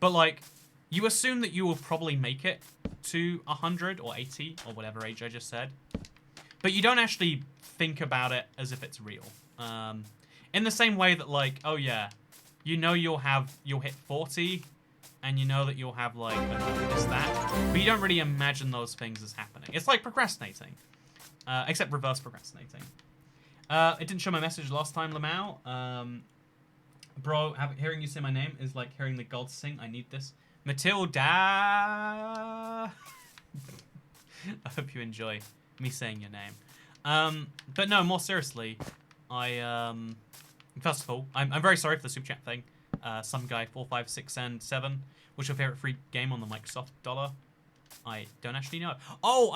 But like, you assume that you will probably make it to 100 or 80 or whatever age I just said. But you don't actually think about it as if it's real. In the same way that like, oh yeah, you know you'll hit 40, and you know that you'll have like this, that, but you don't really imagine those things as happening. It's like procrastinating, except reverse procrastinating. It didn't show my message last time, Lamau. Bro, hearing you say my name is like hearing the gods sing. I need this. Matilda. I hope you enjoy me saying your name. But no, more seriously, first of all, I'm very sorry for the super chat thing. Some guy 4, 5, 6, and 7. What's your favorite free game on the Microsoft dollar? I don't actually know. Oh,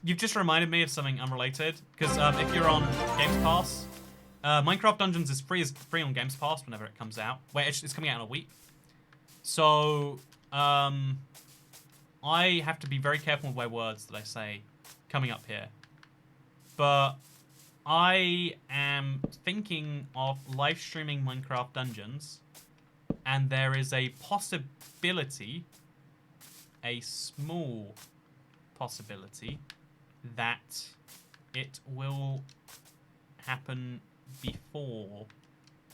you've just reminded me of something unrelated. Because if you're on Games Pass, Minecraft Dungeons is free on Games Pass whenever it comes out. Wait, it's coming out in a week. So, I have to be very careful with my words that I say coming up here. But I am thinking of live streaming Minecraft Dungeons, and there is a possibility, a small possibility, that it will happen before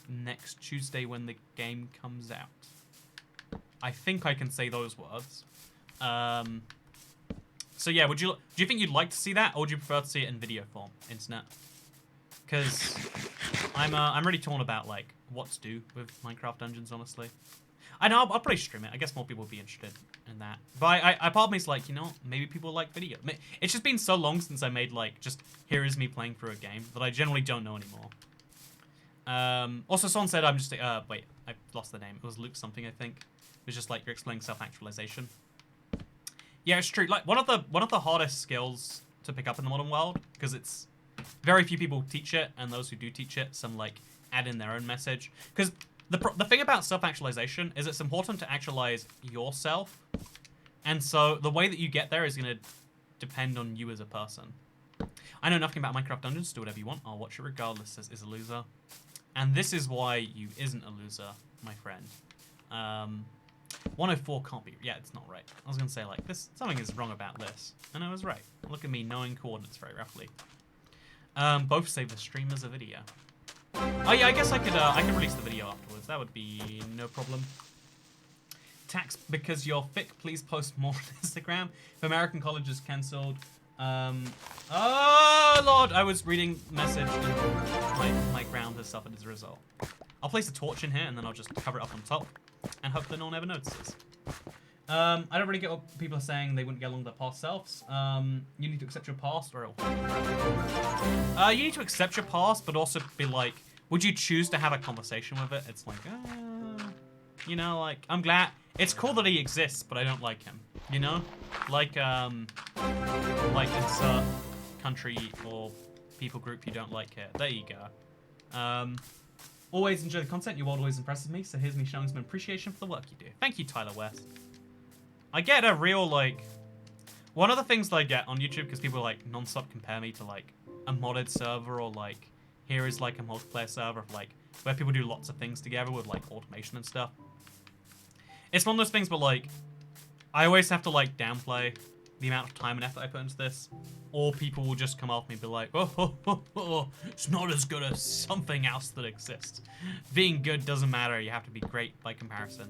next Tuesday when the game comes out. I think I can say those words. So yeah, do you think you'd like to see that, or would you prefer to see it in video form, internet? Because I'm really torn about like what to do with Minecraft Dungeons, honestly. I know I'll probably stream it. I guess more people would be interested in that. But I part of me's like, you know, maybe people like video. It's just been so long since I made like just here is me playing through a game that I generally don't know anymore. Also, someone said I'm just wait, I lost the name. It was Luke something, I think. It was just like you're explaining self-actualization. Yeah, it's true. Like one of the hardest skills to pick up in the modern world, because it's very few people teach it, and those who do teach it, some like add in their own message. Because the thing about self-actualization is it's important to actualize yourself, and so the way that you get there is going to depend on you as a person. I know nothing about Minecraft Dungeons. Do whatever you want. I'll watch it regardless. Says is a loser, and this is why you isn't a loser, my friend. 104 can't be. Yeah, it's not right. I was gonna say like this. Something is wrong about this, and I was right. Look at me knowing coordinates very roughly. Both save the stream as a video. Oh yeah, I guess I could release the video afterwards. That would be no problem. Tax because you're thick. Please post more on Instagram. If American college is cancelled. Oh lord, I was reading message and my ground has suffered as a result. I'll place a torch in here and then I'll just cover it up on top and hope that no one ever notices. I don't really get what people are saying. They wouldn't get along with their past selves. You need to accept your past, or you need to accept your past, but also be like, would you choose to have a conversation with it? It's like, you know, like I'm glad. It's cool that he exists, but I don't like him. You know, like insert country or people group you don't like here. There you go. Always enjoy the content. Your world always impresses me. So here's me showing some appreciation for the work you do. Thank you, Tyler West. I get a real, like... One of the things that I get on YouTube, because people, like, non-stop compare me to, like, a modded server, or, like, here is, like, a multiplayer server, like, where people do lots of things together with, like, automation and stuff. It's one of those things where, like, I always have to, like, downplay the amount of time and effort I put into this, or people will just come off me and be like, oh, it's not as good as something else that exists. Being good doesn't matter, you have to be great by comparison.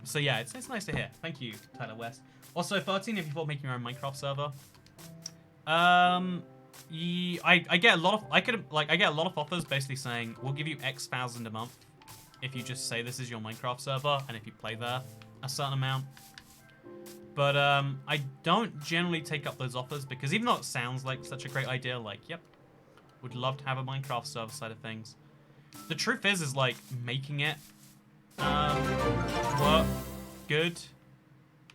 So yeah, it's nice to hear. Thank you, Tyler West. Also, 13, if you thought making your own Minecraft server. I get a lot of I get a lot of offers basically saying we'll give you X thousand a month if you just say this is your Minecraft server and if you play there a certain amount. But I don't generally take up those offers because even though it sounds like such a great idea, like, yep, would love to have a Minecraft server side of things. The truth is like making it work good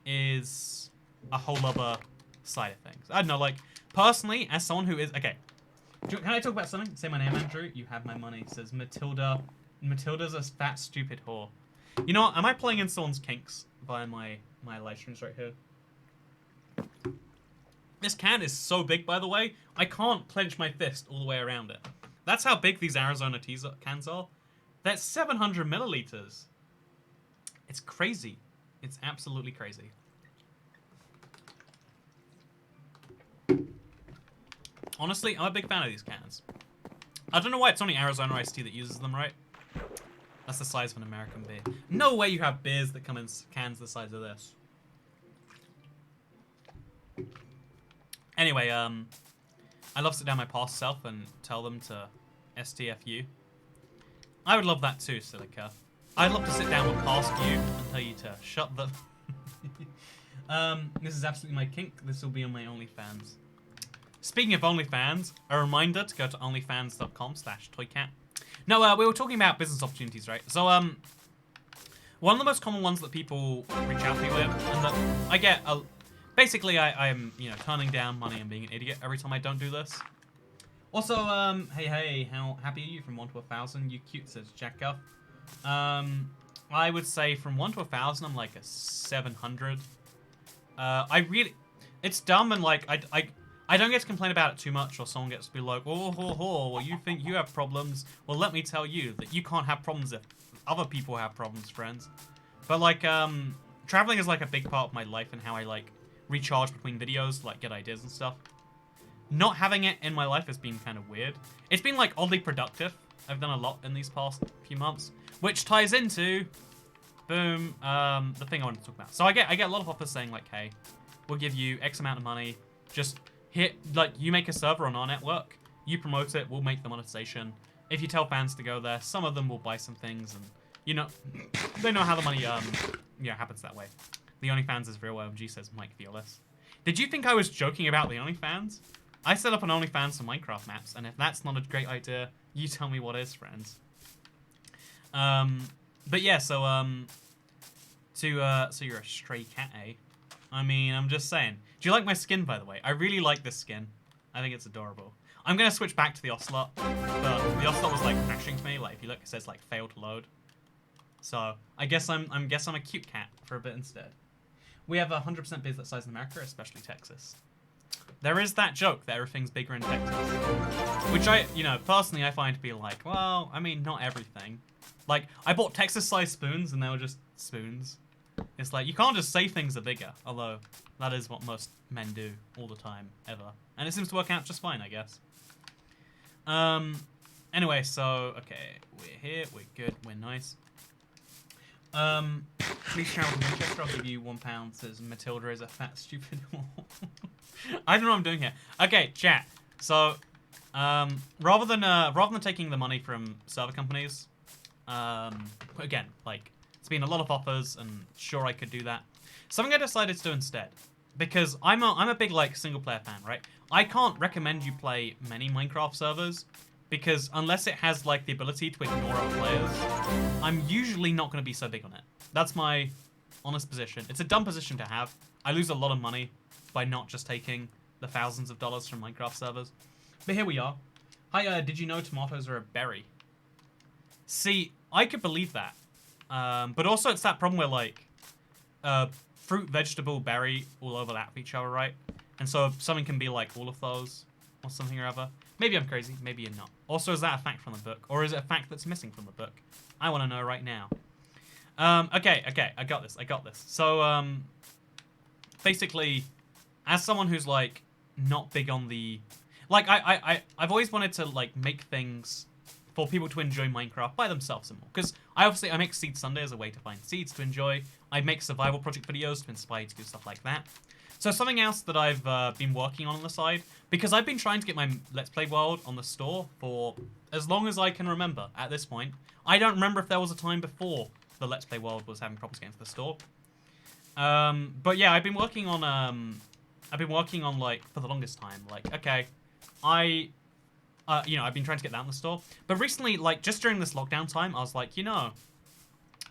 is a whole other side of things. I don't know, like, personally, as someone who is... Okay, can I talk about something? Say my name, Andrew. You have my money. It says Matilda. Matilda's a fat, stupid whore. You know what? Am I playing in someone's kinks via my live streams right here? This can is so big, by the way, I can't clench my fist all the way around it. That's how big these Arizona cans are. That's 700 milliliters. It's crazy. It's absolutely crazy. Honestly, I'm a big fan of these cans. I don't know why it's only Arizona iced tea that uses them, right? That's the size of an American beer. No way you have beers that come in cans the size of this. Anyway, I love to sit down my past self and tell them to STFU. I would love that too, Silica. I'd love to sit down with past you and tell you to shut the... This is absolutely my kink. This will be on my OnlyFans. Speaking of OnlyFans, a reminder to go to onlyfans.com/toycat. No, we were talking about business opportunities, right? So, one of the most common ones that people reach out to me with, and that I get, basically, I am, you know, turning down money and being an idiot every time I don't do this. Also, hey, how happy are you from 1 to 1,000? You cute, says Jack Guff. I would say from 1 to 1,000, I'm like a 700. It's dumb and like, I don't get to complain about it too much, or someone gets to be like, well, you think you have problems? Well, let me tell you that you can't have problems if other people have problems, friends. But like, traveling is like a big part of my life and how I like recharge between videos, like get ideas and stuff. Not having it in my life has been kind of weird. It's been like oddly productive. I've done a lot in these past few months, which ties into, boom, the thing I wanted to talk about. So I get a lot of offers saying like, hey, we'll give you X amount of money, just you make a server on our network, you promote it, we'll make the monetization. If you tell fans to go there, some of them will buy some things, and you know, they know how the money happens that way. The OnlyFans is real. OMG, says Mike Violas. Did you think I was joking about the OnlyFans? I set up an OnlyFans for Minecraft maps, and if that's not a great idea, you tell me what is, friends. But yeah, so you're a stray cat, eh? I mean, I'm just saying. Do you like my skin, by the way? I really like this skin. I think it's adorable. I'm gonna switch back to the Ocelot, but the Ocelot was like crashing for me. Like, if you look, it says like failed to load. So I guess I'm a cute cat for a bit instead. We have 100% biz that size in America, especially Texas. There is that joke that everything's bigger in Texas, which personally I find to be like, well, I mean, not everything. Like, I bought Texas-sized spoons, and they were just spoons. It's like, you can't just say things are bigger, although that is what most men do all the time, ever. And it seems to work out just fine, I guess. Anyway, so, okay, we're here, we're good, we're nice. Please travel to Manchester, I'll give you £1, says Matilda is a fat, stupid whore. I don't know what I'm doing here. Okay, chat. So, rather than taking the money from server companies, again, like, it's been a lot of offers, and sure I could do that. Something I decided to do instead, because I'm a big like single player fan, right? I can't recommend you play many Minecraft servers, because unless it has like the ability to ignore other players, I'm usually not going to be so big on it. That's my honest position. It's a dumb position to have. I lose a lot of money by not just taking the thousands of dollars from Minecraft servers. But here we are. Hi, did you know tomatoes are a berry? See, I could believe that. But also it's that problem where like, fruit, vegetable, berry all overlap each other, right? And so something can be like all of those or something or other. Maybe I'm crazy, maybe you're not. Also, is that a fact from the book? Or is it a fact that's missing from the book? I want to know right now. Okay, I got this. So, basically, as someone who's like not big on the, like, I've always wanted to like make things for people to enjoy Minecraft by themselves and more. Because I make Seed Sunday as a way to find seeds to enjoy. I make survival project videos to inspire you to do stuff like that. So something else that I've been working on the side, because I've been trying to get my Let's Play world on the store for as long as I can remember at this point. I don't remember if there was a time before the Let's Play world was having problems getting to the store. But yeah, I've been working on like for the longest time. Like, okay, I've been trying to get that in the store. But recently, like just during this lockdown time, I was like,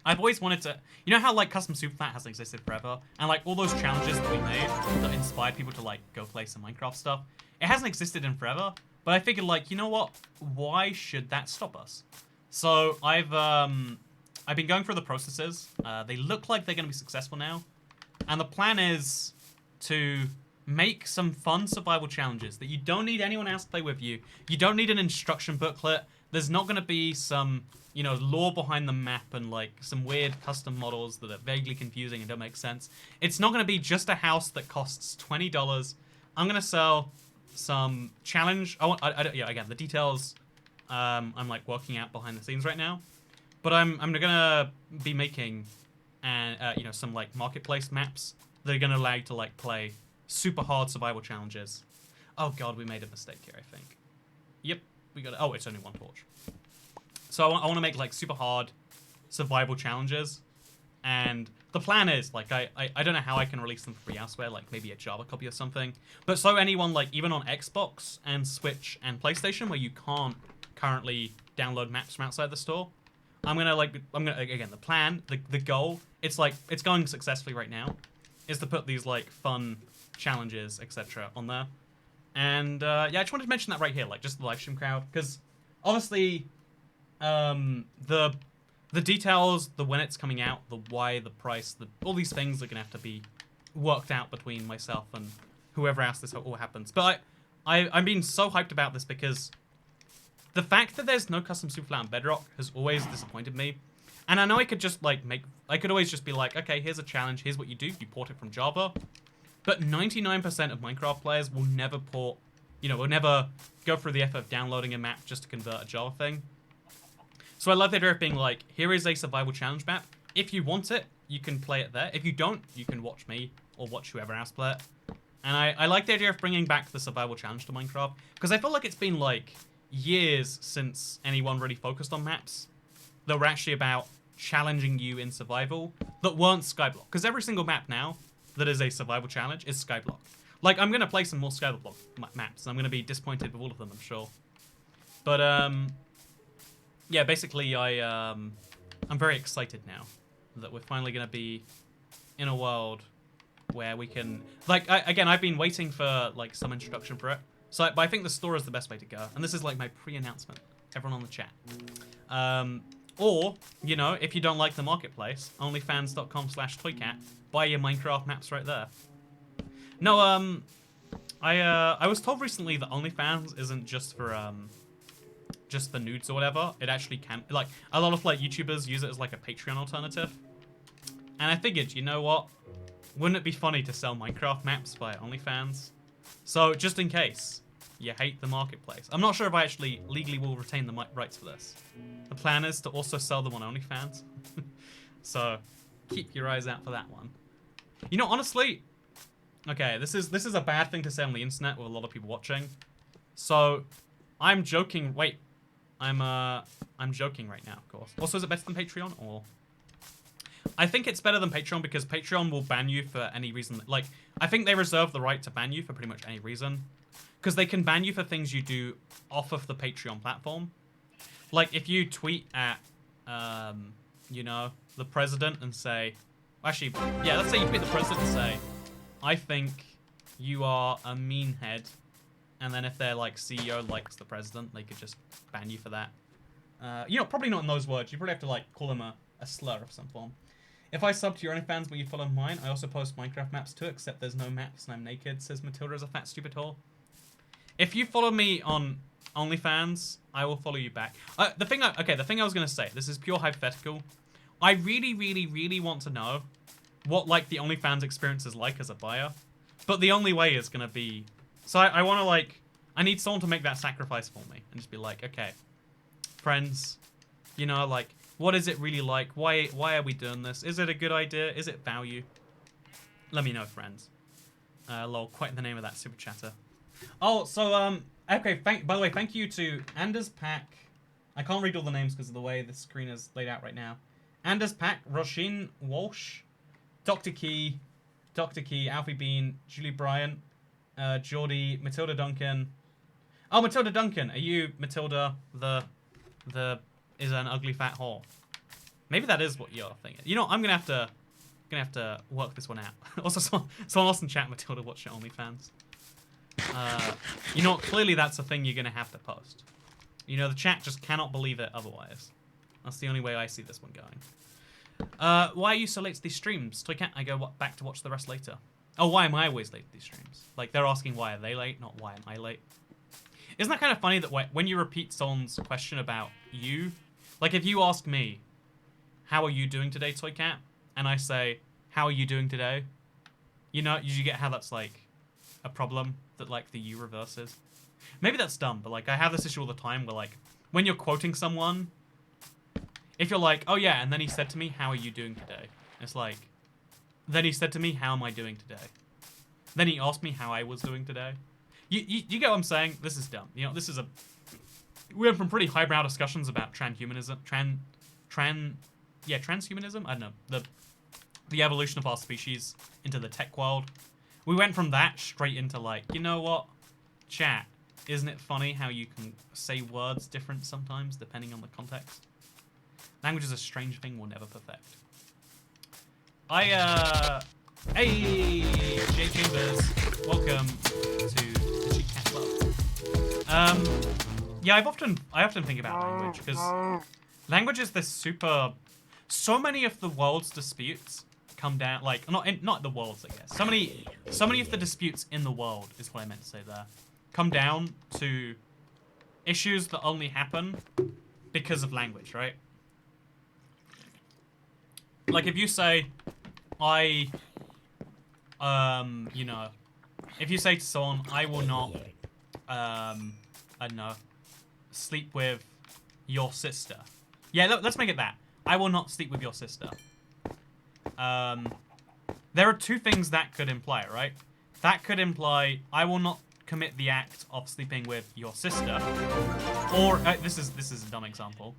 I've always wanted to, how like custom super fat hasn't existed forever, and like all those challenges that we made that inspired people to like go play some Minecraft stuff, it hasn't existed in forever. But I figured like, you know what? Why should that stop us? So I've been going through the processes. They look like they're going to be successful now, and the plan is to make some fun survival challenges that you don't need anyone else to play with you. You don't need an instruction booklet. There's not going to be some, lore behind the map and like some weird custom models that are vaguely confusing and don't make sense. It's not going to be just a house that costs $20. I'm going to sell some challenge. Again, the details I'm like working out behind the scenes right now. But I'm going to be making some like marketplace maps that are going to allow you to like play super hard survival challenges. Oh god, we made a mistake here, I think. Yep, we got it. Oh, it's only one torch. So I want to make like super hard survival challenges, and the plan is, like, I don't know how I can release them for free elsewhere, like maybe a Java copy or something. But so anyone, like, even on Xbox and Switch and PlayStation, where you can't currently download maps from outside the store, again, the plan, the goal, it's like, it's going successfully right now, is to put these, like, fun challenges, etc. on there. And, yeah, I just wanted to mention that right here, like, just the live stream crowd, because obviously, the details, the when it's coming out, the why, the price, all these things are going to have to be worked out between myself and whoever else this all happens. But I'm being so hyped about this because the fact that there's no custom superflat on Bedrock has always disappointed me. And I know I could just, like, I could always just be like, okay, here's a challenge, here's what you do, you port it from Java. But 99% of Minecraft players will never port, will never go through the effort of downloading a map just to convert a Java thing. So I love the idea of being like, here is a survival challenge map. If you want it, you can play it there. If you don't, you can watch me or watch whoever else play it. And I like the idea of bringing back the survival challenge to Minecraft, because I feel like it's been like years since anyone really focused on maps that were actually about challenging you in survival that weren't Skyblock. Because every single map now that is a survival challenge is Skyblock. Like, I'm going to play some more Skyblock maps, and I'm going to be disappointed with all of them, I'm sure. But, yeah, basically, I'm very excited now that we're finally going to be in a world where we can, like, again, I've been waiting for, like, some introduction for it. So, but I think the store is the best way to go. And this is, like, my pre-announcement. Everyone on the chat. Or, if you don't like the marketplace, onlyfans.com/toycat, buy your Minecraft maps right there. No, I was told recently that OnlyFans isn't just for nudes or whatever. It actually can, like, a lot of, like, YouTubers use it as, like, a Patreon alternative. And I figured, you know what? Wouldn't it be funny to sell Minecraft maps via OnlyFans? So, just in case you hate the marketplace. I'm not sure if I actually legally will retain the rights for this. The plan is to also sell them on OnlyFans. So, keep your eyes out for that one. Honestly, okay, this is a bad thing to say on the internet with a lot of people watching. So, I'm joking. Wait, I'm joking right now, of course. Also, is it better than Patreon, or? I think it's better than Patreon because Patreon will ban you for any reason. Like, I think they reserve the right to ban you for pretty much any reason. Because they can ban you for things you do off of the Patreon platform. Like, if you tweet at, the president and say... Actually, yeah, let's say you tweet the president and say, I think you are a meanhead. And then if their, like, CEO likes the president, they could just ban you for that. Probably not in those words. You probably have to, like, call them a slur of some form. If I sub to your OnlyFans but you follow mine, I also post Minecraft maps too, except there's no maps and I'm naked, says Matilda as a fat stupid whore. If you follow me on OnlyFans, I will follow you back. The thing I was going to say, this is pure hypothetical. I really, really, really want to know what, like, the OnlyFans experience is like as a buyer. But the only way is going to be... So I want to, like... I need someone to make that sacrifice for me. And just be like, okay, friends, like... What is it really like? Why are we doing this? Is it a good idea? Is it value? Let me know, friends. Lol, quite the name of that super chatter. Oh, so, okay, by the way, thank you to Anders Pack. I can't read all the names because of the way the screen is laid out right now. Anders Pack, Roshin Walsh, Dr. Key, Alfie Bean, Julie Bryant, Geordie, Matilda Duncan. Oh, Matilda Duncan, are you Matilda, the is an ugly fat whore? Maybe that is what you're thinking. I'm gonna have to work this one out. Also, someone else in chat, Matilda, watch your OnlyFans. Clearly that's a thing you're gonna have to post. The chat just cannot believe it otherwise. That's the only way I see this one going. Why are you so late to these streams? So I go back to watch the rest later. Oh, why am I always late to these streams? Like, they're asking why are they late, not why am I late. Isn't that kind of funny that when you repeat someone's question about you, like if you ask me, how are you doing today, Toycat? And I say, how are you doing today? You get how that's like a problem that like the you reverses. Maybe that's dumb, but like I have this issue all the time where like when you're quoting someone, if you're like, oh yeah, and then he said to me, how are you doing today? It's like, then he said to me, how am I doing today? Then he asked me how I was doing today. You get what I'm saying? This is dumb. This is we went from pretty highbrow discussions about transhumanism. Transhumanism? I don't know. the evolution of our species into the tech world. We went from that straight into like, you know what, chat, isn't it funny how you can say words different sometimes depending on the context? Language is a strange thing we'll never perfect. Hey, Jay Chambers, welcome to the Cheat Cat Club. Yeah, I often think about language, because language is this so many of the world's disputes come down, like, not the world's, I guess. So many of the disputes in the world, is what I meant to say there, come down to issues that only happen because of language, right? Like, if you say, you know, if you say to someone, I will not, I don't know, sleep with your sister. Yeah, let's make it that. I will not sleep with your sister. There are two things that could imply, right? That could imply, I will not commit the act of sleeping with your sister. Or, this is a dumb example.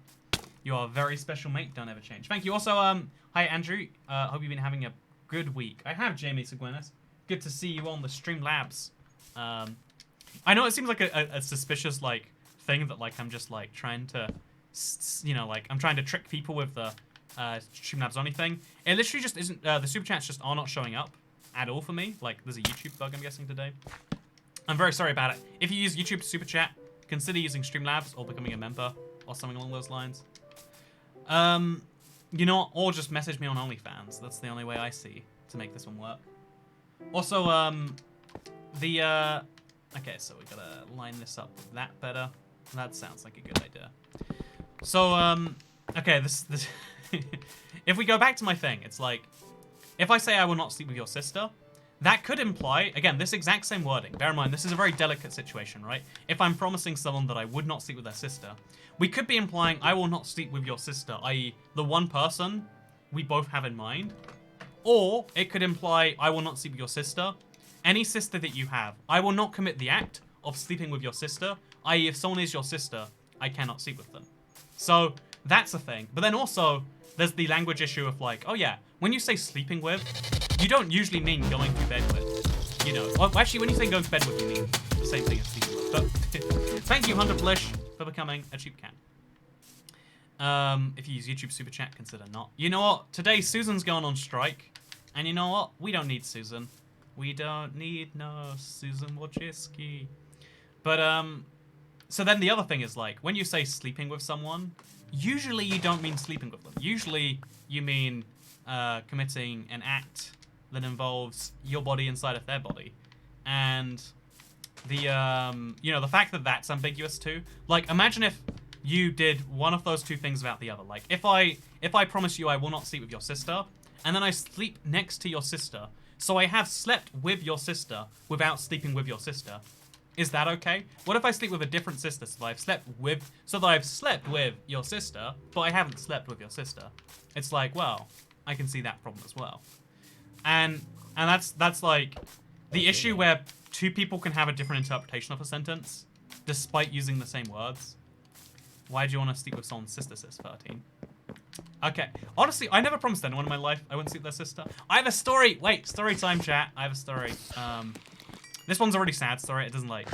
You are a very special, mate. Don't ever change. Thank you. Also, hi, Andrew. Hope you've been having a good week. I have, Jamie Seguenas. Good to see you on the Streamlabs. I know it seems like a suspicious, like, thing that, like, I'm just, like, trying to, you know, like, I'm trying to trick people with the Streamlabs only thing. It literally just isn't, the super chats just are not showing up at all for me. Like, there's a YouTube bug, I'm guessing, today. I'm very sorry about it. If you use YouTube super chat, consider using Streamlabs or becoming a member or something along those lines. You know what? Or just message me on OnlyFans. That's the only way I see to make this one work. Also, okay, so we gotta line this up with that better. That sounds like a good idea. So, okay, this if we go back to my thing, it's like, if I say I will not sleep with your sister, that could imply, again, this exact same wording. Bear in mind, this is a very delicate situation, right? If I'm promising someone that I would not sleep with their sister, we could be implying I will not sleep with your sister, i.e. the one person we both have in mind. Or it could imply I will not sleep with your sister, any sister that you have. I will not commit the act of sleeping with your sister, i.e. if someone is your sister, I cannot sleep with them. So that's a thing. But then also, there's the language issue of like, oh yeah, when you say sleeping with, you don't usually mean going to bed with. You know, well, actually, when you say going to bed with, you mean the same thing as sleeping with. But thank you, Hunter Blish, for becoming a cheap cat. If you use YouTube Super Chat, consider not. You know what? Today, Susan's going on strike. And you know what? We don't need Susan. We don't need no Susan Wojcicki. But, so then the other thing is, like, when you say sleeping with someone, usually you don't mean sleeping with them. Usually you mean committing an act that involves your body inside of their body. And the, you know, the fact that that's ambiguous too. Like, imagine if you did one of those two things without the other. Like, if I promise you I will not sleep with your sister, and then I sleep next to your sister, so I have slept with your sister without sleeping with your sister. Is that okay? What if I sleep with a different sister, so that I've slept with your sister, but I haven't slept with your sister? It's like, well, I can see that problem as well. And that's like the issue where two people can have a different interpretation of a sentence despite using the same words. Why do you want to sleep with someone's sister, sis 13? Okay. Honestly, I never promised anyone in my life I wouldn't sleep with their sister. I have a story. Wait, story time, chat. I have a story. This one's a really sad story. It doesn't like...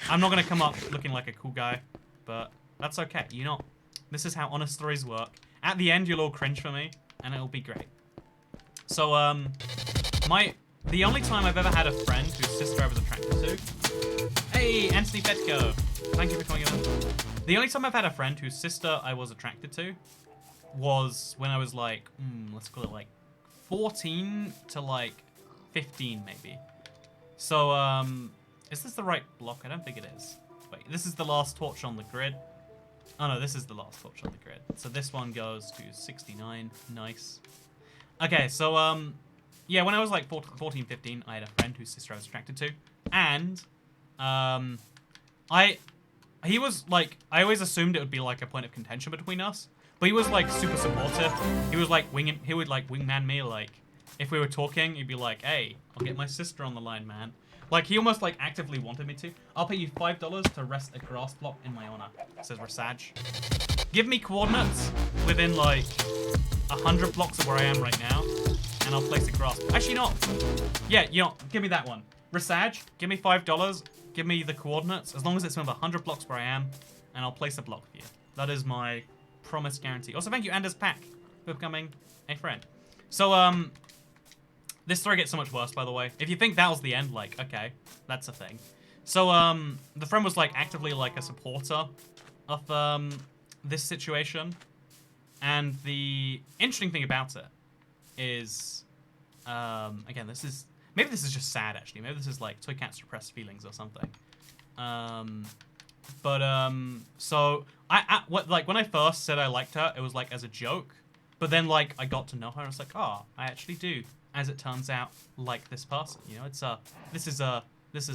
I'm not going to come up looking like a cool guy, but that's okay. You know, this is how honest stories work. At the end, you'll all cringe for me, and it'll be great. So, the only time I've ever had a friend whose sister I was attracted to... Hey, Anthony Petco. Thank you for coming in. The only time I've had a friend whose sister I was attracted to was when I was like, let's call it like 14 to like 15 maybe. So, is this the right block? I don't think it is. Wait, this is the last torch on the grid. Oh no, this is the last torch on the grid. So this one goes to 69. Nice. Okay, so, yeah, when I was like 14, 15, I had a friend whose sister I was attracted to. And, he was like, I always assumed it would be like a point of contention between us. But he was like super supportive. He was like he would like wingman me, like, if we were talking, he'd be like, hey, I'll get my sister on the line, man. Like, he almost, like, actively wanted me to. I'll pay you $5 to rest a grass block in my honor, says Rasaj. Give me coordinates within, like, 100 blocks of where I am right now, and I'll place a grasp. Actually, not. Yeah, you know, give me that one. Resage, give me $5. Give me the coordinates, as long as it's within 100 blocks where I am, and I'll place a block for you. That is my promise guarantee. Also, thank you, Anders Pack, for becoming a friend. So, this story gets so much worse, by the way. If you think that was the end, like, okay, that's a thing. So, the friend was, like, actively, like, a supporter of, this situation. And the interesting thing about it is, again, maybe this is just sad, actually. Maybe this is, like, Toy Cat's repressed feelings or something. So, when I first said I liked her, it was, like, as a joke. But then, like, I got to know her, and I was like, oh, I actually do, as it turns out, like this person. You know, this is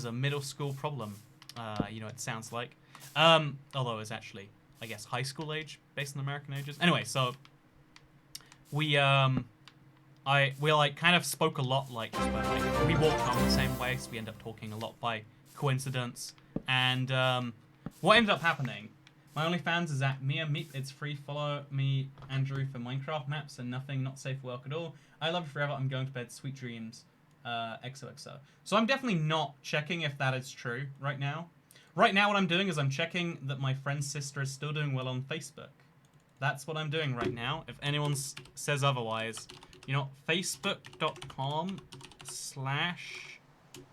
a middle school problem, you know, it sounds like. Although it's actually, I guess, high school age, based on American ages. Anyway, so, we like kind of spoke a lot, like, just by, like, we walked on the same way, so we ended up talking a lot by coincidence. And what ended up happening, my OnlyFans is at Mia Meep. It's free. Follow me, Andrew, for Minecraft maps and nothing, not safe for work at all. I love you forever. I'm going to bed. Sweet dreams. XOXO. So I'm definitely not checking if that is true right now. Right now, what I'm doing is I'm checking that my friend's sister is still doing well on Facebook. That's what I'm doing right now. If anyone says otherwise, you know, facebook.com/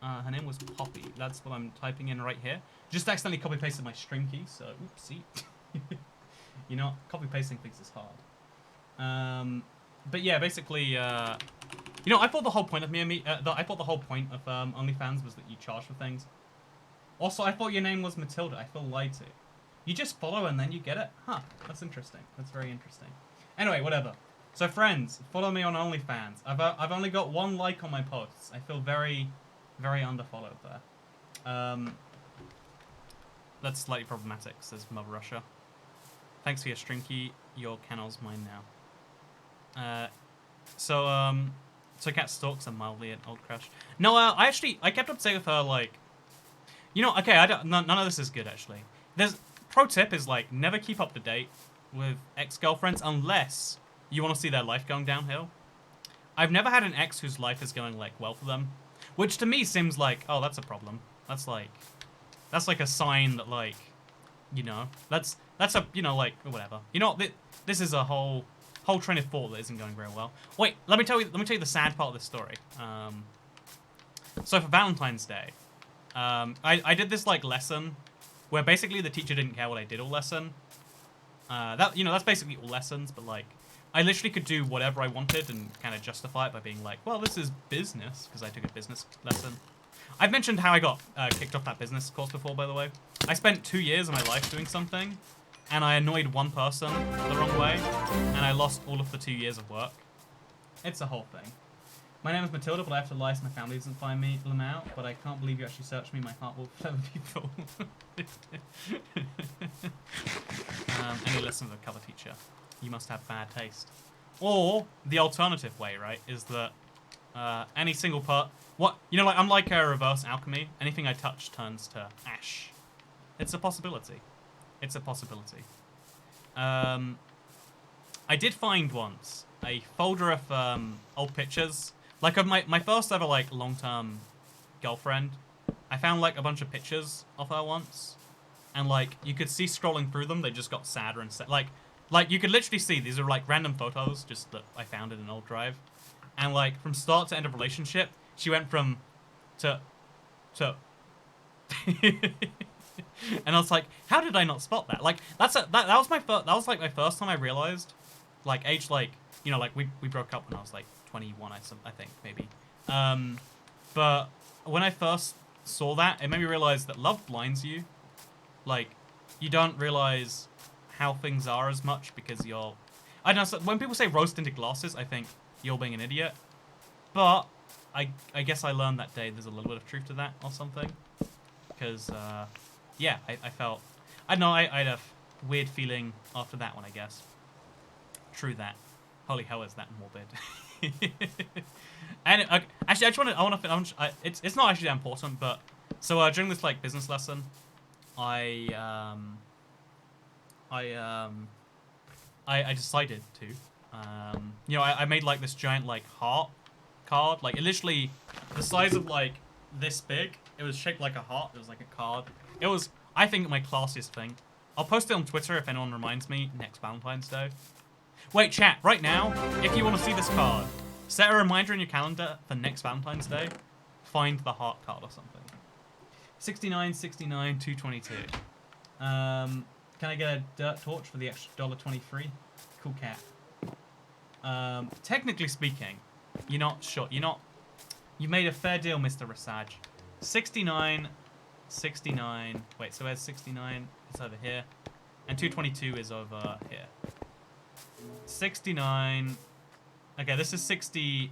her name was Poppy. That's what I'm typing in right here. Just accidentally copy-pasted my string key, so oopsie. You know, copy-pasting things is hard. But yeah, basically, you know, I thought the whole point of I thought the whole point of OnlyFans was that you charge for things. Also, I thought your name was Matilda. I feel lied to. You just follow and then you get it? Huh, that's interesting. That's very interesting. Anyway, whatever. So friends, follow me on OnlyFans. I've only got 1 like on my posts. I feel very, very underfollowed there. That's slightly problematic, says Mother Russia. Thanks for your string key. Your channel's mine now. So Cat stalks a mildly an old crush. No, I kept up saying with her, like, you know, okay, none of this is good, actually. Pro tip is, like, never keep up to date with ex-girlfriends unless you want to see their life going downhill. I've never had an ex whose life is going, like, well for them. Which to me seems like, oh, that's a problem. That's like a sign that, like, you know, that's a, you know, like, whatever. You know, this is a whole train of thought that isn't going very well. Wait, let me tell you the sad part of this story. So for Valentine's Day, I did this, like, lesson where basically the teacher didn't care what I did all lesson. You know, that's basically all lessons, but, like, I literally could do whatever I wanted and kind of justify it by being like, well, this is business, because I took a business lesson. I've mentioned how I got kicked off that business course before, by the way. I spent 2 years of my life doing something, and I annoyed one person the wrong way, and I lost all of the 2 years of work. It's a whole thing. My name is Matilda, but I have to lie so my family doesn't find me out, but I can't believe you actually searched me. My heart will forever be full. Any lesson of a cover teacher. You must have bad taste. Or the alternative way, right, is that any single part... You know, like, I'm like a reverse alchemy. Anything I touch turns to ash. It's a possibility. It's a possibility. I did find once a folder of old pictures. Like, of my first ever, like, long-term girlfriend. I found, like, a bunch of pictures of her once. And, like, you could see scrolling through them, they just got sadder and sadder. Like, you could literally see, these are, like, random photos, just that I found in an old drive. And, like, from start to end of relationship, she went from to and I was like, how did I not spot that? Like, that was like my first time I realized, like, age, like, you know, like, we broke up when I was like 21, I think, maybe. But when I first saw that, it made me realize that love blinds you. Like, you don't realize how things are as much because you're... I don't know, so when people say rose tinted glasses, I think you're being an idiot. But I guess I learned that day there's a little bit of truth to that or something. Because, yeah, I felt... I don't know, I had a weird feeling after that one, I guess. True that. Holy hell, is that morbid. And, actually, I want to... It's not actually that important, but... So, during this, like, business lesson, I decided to, you know, I made, like, this giant, like, heart card. Like, it literally, the size of, like, this big. It was shaped like a heart. It was like a card. It was, I think, my classiest thing. I'll post it on Twitter if anyone reminds me next Valentine's Day. Wait, chat, right now, if you want to see this card, set a reminder in your calendar for next Valentine's Day. Find the heart card or something. 69, 69, 222. Can I get a dirt torch for the extra $1.23? Cool cat. Technically speaking, you're not sure. You made a fair deal, Mr. Rasaj. 69, 69. Wait, so where's 69? It's over here. And 222 is over here. 69. Okay, this is 60.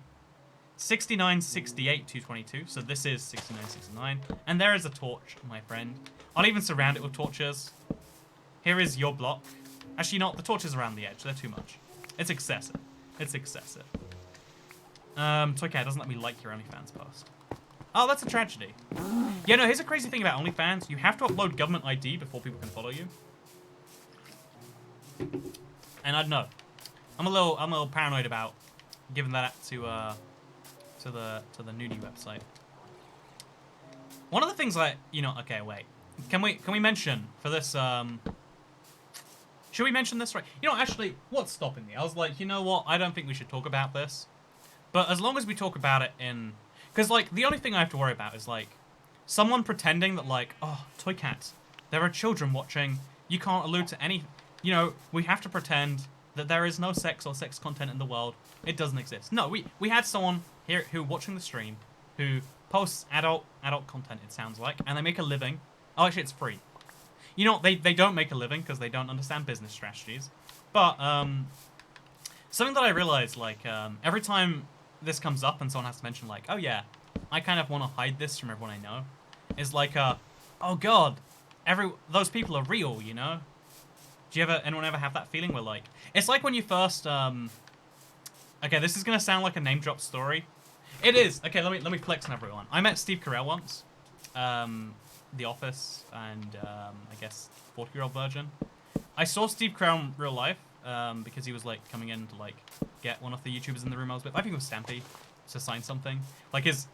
69, 68, 222. So this is 69, 69. And there is a torch, my friend. I'll even surround it with torches. Here is your block. Actually, not. The torches around the edge. They're too much. It's excessive. It's excessive. Toy Cat doesn't let me like your OnlyFans post. Oh, that's a tragedy. Yeah, no, here's a crazy thing about OnlyFans. You have to upload government ID before people can follow you. And I don't know. I'm a little paranoid about giving that to the nudie website. One of the things okay, wait. Can we mention for this should we mention this right? You know, actually, what's stopping me? I was like, you know what? I don't think we should talk about this. But as long as we talk about it in... Because, like, the only thing I have to worry about is, like, someone pretending that, like, oh, Toy Cats, there are children watching. You can't allude to any... You know, we have to pretend that there is no sex or sex content in the world. It doesn't exist. No, we had someone here who watching the stream who posts adult content, it sounds like, and they make a living. Oh, actually, it's free. You know, they don't make a living because they don't understand business strategies. But, something that I realized, like, every time this comes up and someone has to mention, like, oh yeah, I kind of want to hide this from everyone I know, is like, oh god, those people are real, you know? Do you anyone ever have that feeling where, like, it's like when you first, okay, this is gonna sound like a name drop story. It is. Okay, let me flex on everyone. I met Steve Carell once, The Office, and I guess 40-year-old virgin. I saw Steve Carell in real life because he was like coming in to like get one of the YouTubers in the room I was with. I think it was Stampy to sign something. Like his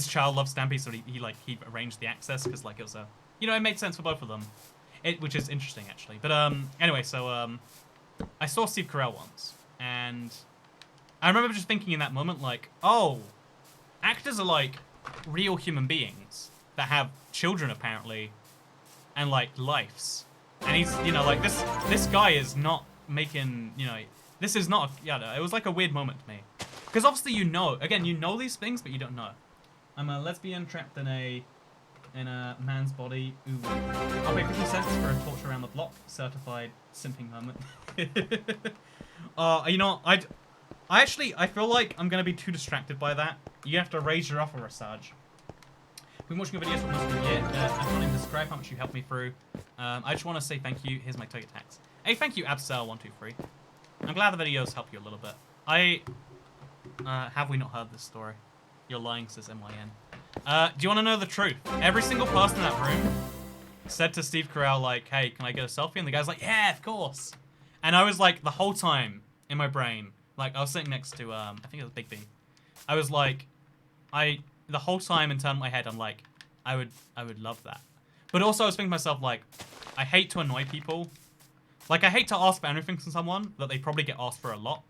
child loves Stampy, so he arranged the access because like it was it made sense for both of them. Which is interesting actually. But anyway, so I saw Steve Carell once, and I remember just thinking in that moment like, oh, actors are like real human beings that have children apparently, and like lives, and he's like this guy is not making this is not it was like a weird moment to me, because obviously you know these things, but you don't know. I'm a lesbian trapped in a man's body. Ooh. I'll pay 50 cents for a torch around the block. Certified simping hermit. I feel like I'm gonna be too distracted by that. You have to raise your offer, Rasaj. Been watching your videos for almost a year. I can't even describe how much you helped me through. I just want to say thank you. Here's my target tax. Hey, thank you, Absel123. I'm glad the videos help you a little bit. Have we not heard this story? You're lying, says MYN. Do you want to know the truth? Every single person in that room said to Steve Carell, like, hey, can I get a selfie? And the guy's like, yeah, of course. And I was like, the whole time in my brain, like, I was sitting next to, I think it was Big B. I was like, the whole time in turn of my head, I'm like, I would love that. But also I was thinking to myself, like, I hate to annoy people. Like, I hate to ask for anything from someone that they probably get asked for a lot.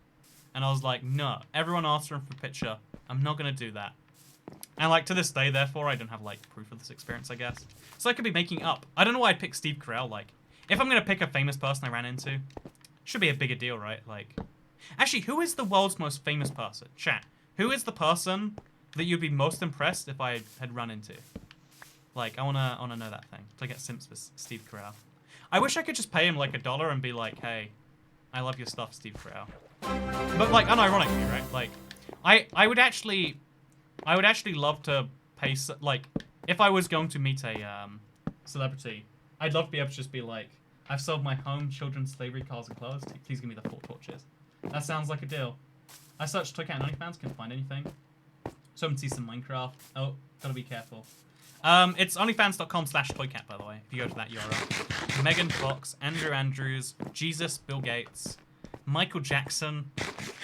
And I was like, no, everyone asked for a picture. I'm not going to do that. And, like, to this day, therefore, I don't have, like, proof of this experience, I guess. So I could be making up. I don't know why I'd pick Steve Carell. Like, if I'm going to pick a famous person I ran into, should be a bigger deal, right? Like, actually, who is the world's most famous person? Chat. Who is the person that you'd be most impressed if I had run into? Like, I wanna know that thing. To get simps with Steve Carell. I wish I could just pay him, like, $1 and be like, hey, I love your stuff, Steve Carell. But, like, unironically, right? Like, I would actually love to pay, like, if I was going to meet a celebrity, I'd love to be able to just be like, I've sold my home, children's slavery, cars, and clothes. Please give me the 4 torches. That sounds like a deal. I searched Toy Cat and OnlyFans, couldn't find anything. So I'm see some Minecraft. Oh, gotta be careful. It's onlyfans.com/toycat, by the way, if you go to that URL. Megan Fox, Andrew Andrews, Jesus, Bill Gates, Michael Jackson,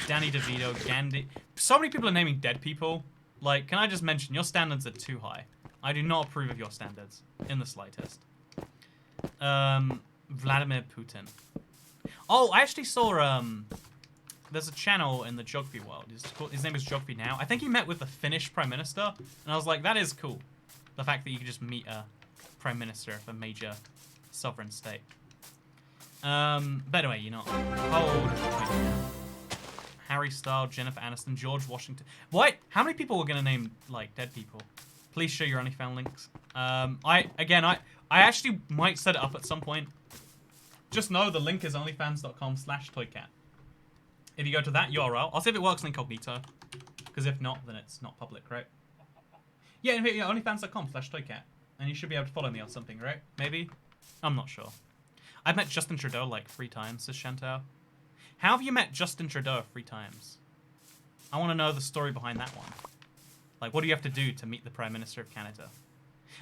Danny DeVito, Gandhi. So many people are naming dead people. Like, can I just mention, your standards are too high. I do not approve of your standards in the slightest. Vladimir Putin. Oh, I actually saw, there's a channel in the geography world. His name is Geography Now. I think he met with the Finnish Prime Minister, and I was like, that is cool. The fact that you could just meet a Prime Minister of a major sovereign state. But anyway, you're not old. Harry Styles, Jennifer Aniston, George Washington. What? How many people were gonna name like dead people? Please show your OnlyFans links. I actually might set it up at some point. Just know the link is onlyfans.com/toycat. If you go to that URL, I'll see if it works in incognito. Because if not, then it's not public, right? Yeah, onlyfans.com/toycat. And you should be able to follow me or something, right? Maybe? I'm not sure. I've met Justin Trudeau like 3 times, says Chantal. How have you met Justin Trudeau 3 times? I want to know the story behind that one. Like, what do you have to do to meet the Prime Minister of Canada?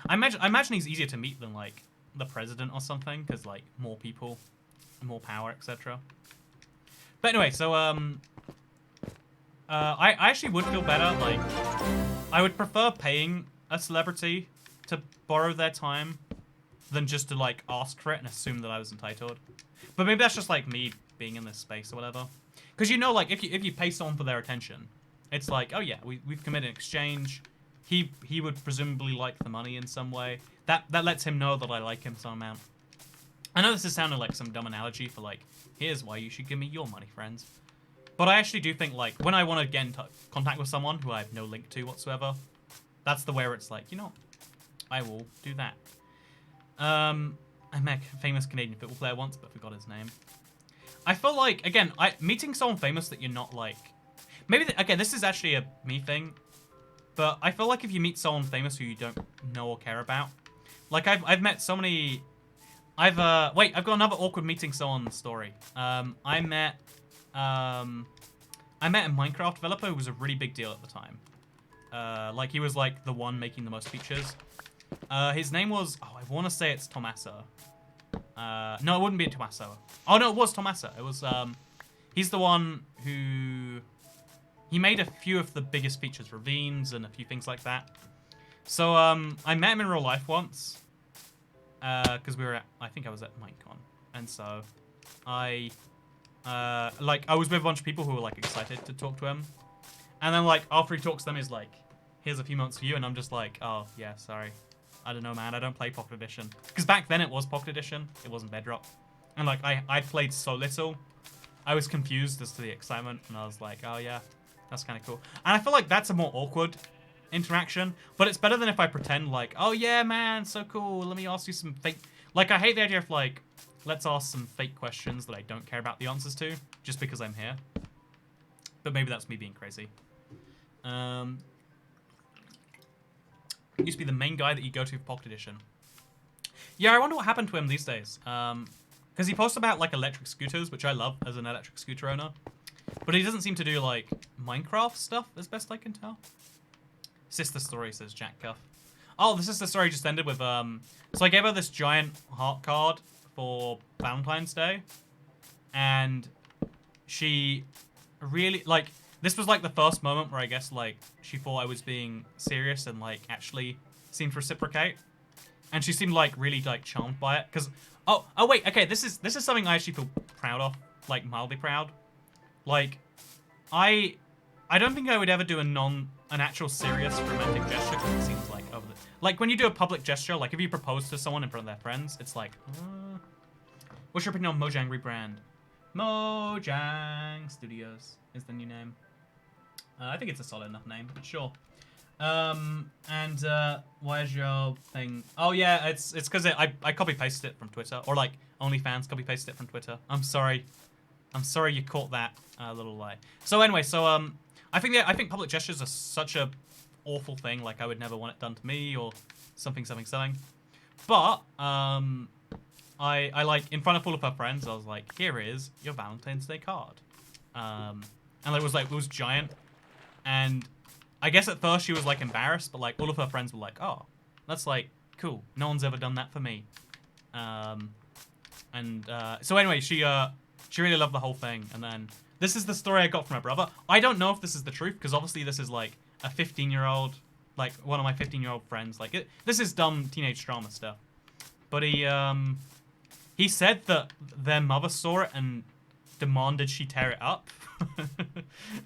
I imagine he's easier to meet than, like, the President or something, because, like, more people, more power, etc. But anyway, so, I actually would feel better, like, I would prefer paying a celebrity to borrow their time than just to, like, ask for it and assume that I was entitled. But maybe that's just, like, me being in this space or whatever. Because, you know, like, if you pay someone for their attention, it's like, oh, yeah, we've committed an exchange. He would presumably like the money in some way. That lets him know that I like him some amount. I know this is sounding like some dumb analogy for, like, here's why you should give me your money, friends. But I actually do think, like, when I want to get in contact with someone who I have no link to whatsoever, that's the way where it's like, you know, I will do that. I met a famous Canadian football player once, but forgot his name. I feel like, again, meeting someone famous that you're not, like... Maybe, again, this is actually a me thing, but I feel like if you meet someone famous who you don't know or care about... Like, I've met so many... I've got another awkward meeting someone story. I met a Minecraft developer who was a really big deal at the time. Like, he was, like, the one making the most features. His name was... Oh, I want to say it's Tommaso. No, it wouldn't be Tommaso. Oh, no, it was Tommaso. It was, he's the one who... He made a few of the biggest features, ravines and a few things like that. So, I met him in real life once. Because we were at... I think I was at Minecon. And so, I was with a bunch of people who were, like, excited to talk to him. And then, like, after he talks to them, he's like, here's a few months for you. And I'm just like, oh, yeah, sorry. I don't know, man. I don't play Pocket Edition. Because back then it was Pocket Edition. It wasn't Bedrock. And, like, I played so little. I was confused as to the excitement. And I was like, oh, yeah, that's kind of cool. And I feel like that's a more awkward interaction. But it's better than if I pretend like, oh, yeah, man, so cool. Let me ask you some fake... Like, I hate the idea of, like, let's ask some fake questions that I don't care about the answers to. Just because I'm here. But maybe that's me being crazy. Used to be the main guy that you go to for Pocket Edition. Yeah, I wonder what happened to him these days. Because he posts about, like, electric scooters, which I love as an electric scooter owner. But he doesn't seem to do, like, Minecraft stuff, as best I can tell. Sister story, says Jack Cuff. Oh, the sister story just ended with, So I gave her this giant heart card for Valentine's Day. And she really, like... This was, like, the first moment where I guess, like, she thought I was being serious and, like, actually seemed to reciprocate. And she seemed, like, really, like, charmed by it. Because, oh, wait, okay, this is something I actually feel proud of. Like, mildly proud. Like, I don't think I would ever do an actual serious romantic gesture, because it seems, like, over the... Like, when you do a public gesture, like, if you propose to someone in front of their friends, it's like, what's your opinion on Mojang rebrand? Mojang Studios is the new name. I think it's a solid enough name, but sure. Where's your thing? Oh yeah, it's because I copy pasted it from Twitter, or like OnlyFans copy pasted it from Twitter. I'm sorry you caught that little lie. So anyway, I think public gestures are such a awful thing. Like I would never want it done to me or something. But I like in front of all of her friends, I was like, here is your Valentine's Day card. And it was giant. And I guess at first she was like embarrassed, but like all of her friends were like, oh, that's like cool. No one's ever done that for me. So anyway, she really loved the whole thing. And then This is the story I got from my brother. I don't know if this is the truth, because obviously this is like a 15-year-old, like one of my 15-year-old friends. Like this is dumb teenage drama stuff. But he said that their mother saw it and demanded she tear it up.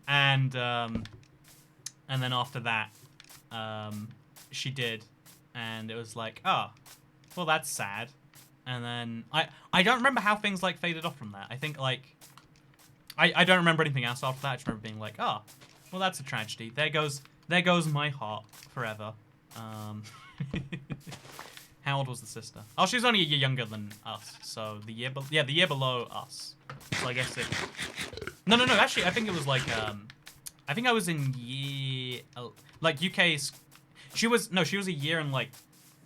and then after that, she did, and it was like, oh, well, that's sad. And then I don't remember how things like faded off from that. I think like I don't remember anything else after that. I just remember being like, oh, well, that's a tragedy. There goes my heart forever. How old was the sister? Oh, she was only a year younger than us. So the year below us. So I guess it. No. Actually, I think it was like I think I was in year like UK's. She was a year and like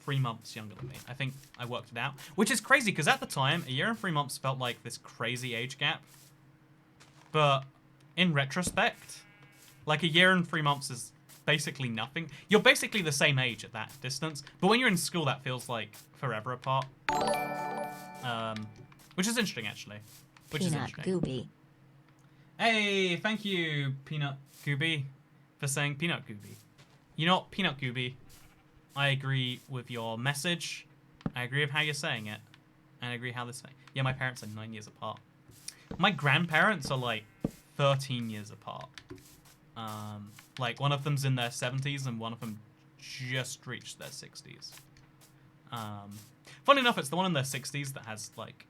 3 months younger than me. I think I worked it out, which is crazy because at the time, a year and 3 months felt like this crazy age gap. But in retrospect, like a year and 3 months is basically nothing. You're basically the same age at that distance, but when you're in school, that feels like forever apart. Which is interesting, actually. Peanut Gooby. Hey, thank you, Peanut Gooby, for saying Peanut Gooby. You know what, Peanut Gooby, I agree with your message. I agree with how you're saying it. And I agree how they're saying. Yeah, my parents are 9 years apart. My grandparents are like 13 years apart. Like one of them's in their 70s and one of them just reached their 60s. Funny enough, it's the one in their 60s that has like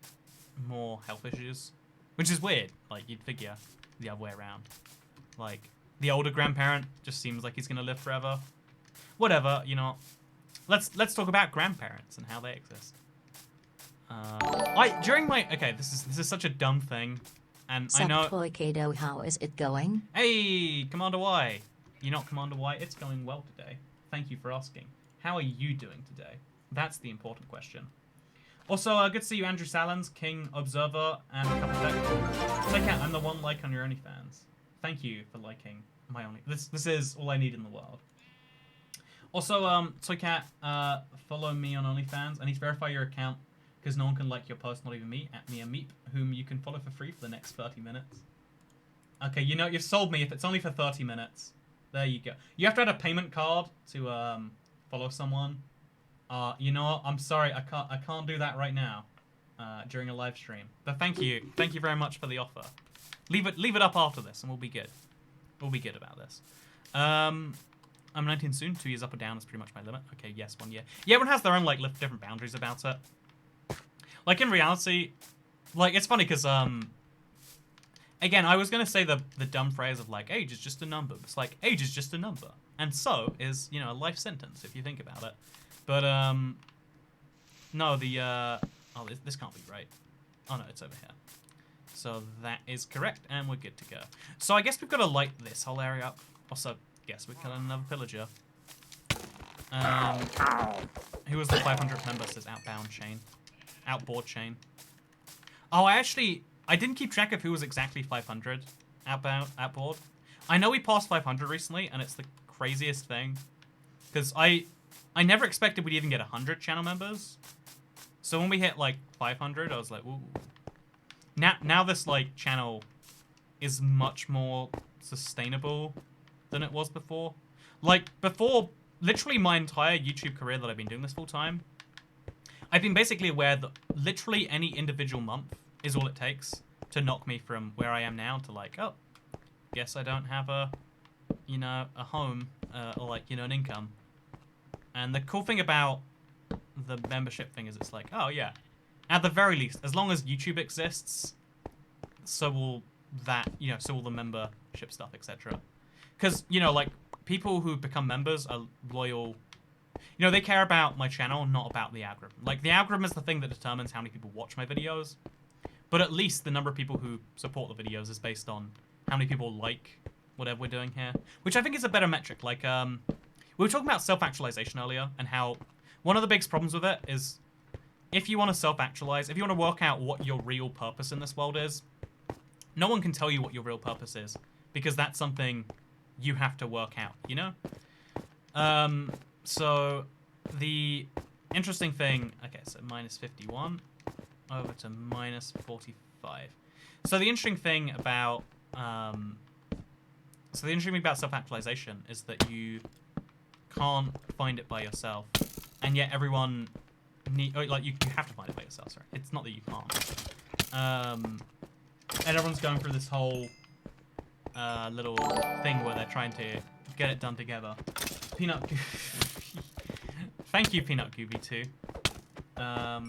more health issues, which is weird. Like you'd figure the other way around. Like the older grandparent just seems like he's gonna live forever. Whatever, you know. Let's talk about grandparents and how they exist. This is such a dumb thing, and I know. Kato, how is it going? Hey, Commander Y. You're not Commander Y. It's going well today. Thank you for asking. How are you doing today? That's the important question. Also, good to see you, Andrew Salins, King Observer, and a couple of Toycat, I'm the one like on your OnlyFans. Thank you for liking my Only. This is all I need in the world. Also, Toycat, follow me on OnlyFans. I need to verify your account because no one can like your post, not even me, at @meameep, whom you can follow for free for the next 30 minutes. Okay, you know, you've sold me if it's only for 30 minutes. There you go. You have to add a payment card to follow someone. You know what? I'm sorry, I can't do that right now during a live stream. But thank you very much for the offer. Leave it up after this, and we'll be good. We'll be good about this. I'm 19 soon. 2 years up or down is pretty much my limit. Okay, yes, 1 year. Yeah, everyone has their own like different boundaries about it. Like in reality, like it's funny because again, I was gonna say the dumb phrase of like age is just a number. It's like age is just a number, and so is, you know, a life sentence if you think about it. But no, this can't be right. Oh no, it's over here. So that is correct, and we're good to go. So I guess we've got to light this whole area up. Also, guess we're killing another pillager. Who was the 500th member? Says outboard chain. Oh, I didn't keep track of who was exactly 500 outboard. I know we passed 500 recently, and it's the craziest thing. Because I never expected we'd even get 100 channel members. So when we hit like 500, I was like, ooh. Now this like channel is much more sustainable than it was before. Like before, literally my entire YouTube career that I've been doing this full time, I've been basically aware that literally any individual month is all it takes to knock me from where I am now to like, oh, guess I don't have a home or like, an income. And the cool thing about the membership thing is it's like, oh yeah, at the very least, as long as YouTube exists, so will that, so will the membership stuff, etc. Because, like, people who become members are loyal. They care about my channel, not about the algorithm. Like, the algorithm is the thing that determines how many people watch my videos. But at least the number of people who support the videos is based on how many people like whatever we're doing here. Which I think is a better metric. Like, we were talking about self-actualization earlier, and how one of the biggest problems with it is if you want to self-actualize, if you want to work out what your real purpose in this world is, no one can tell you what your real purpose is, because that's something you have to work out, So the interesting thing, okay, so minus 51 over to minus 45. So the interesting thing about So the interesting thing about self-actualization is that you can't find it by yourself, and yet everyone you have to find it by yourself. Sorry, it's not that you can't. And everyone's going through this whole little thing where they're trying to get it done together. Peanut Goofy. Thank you, Peanut Goofy, too. I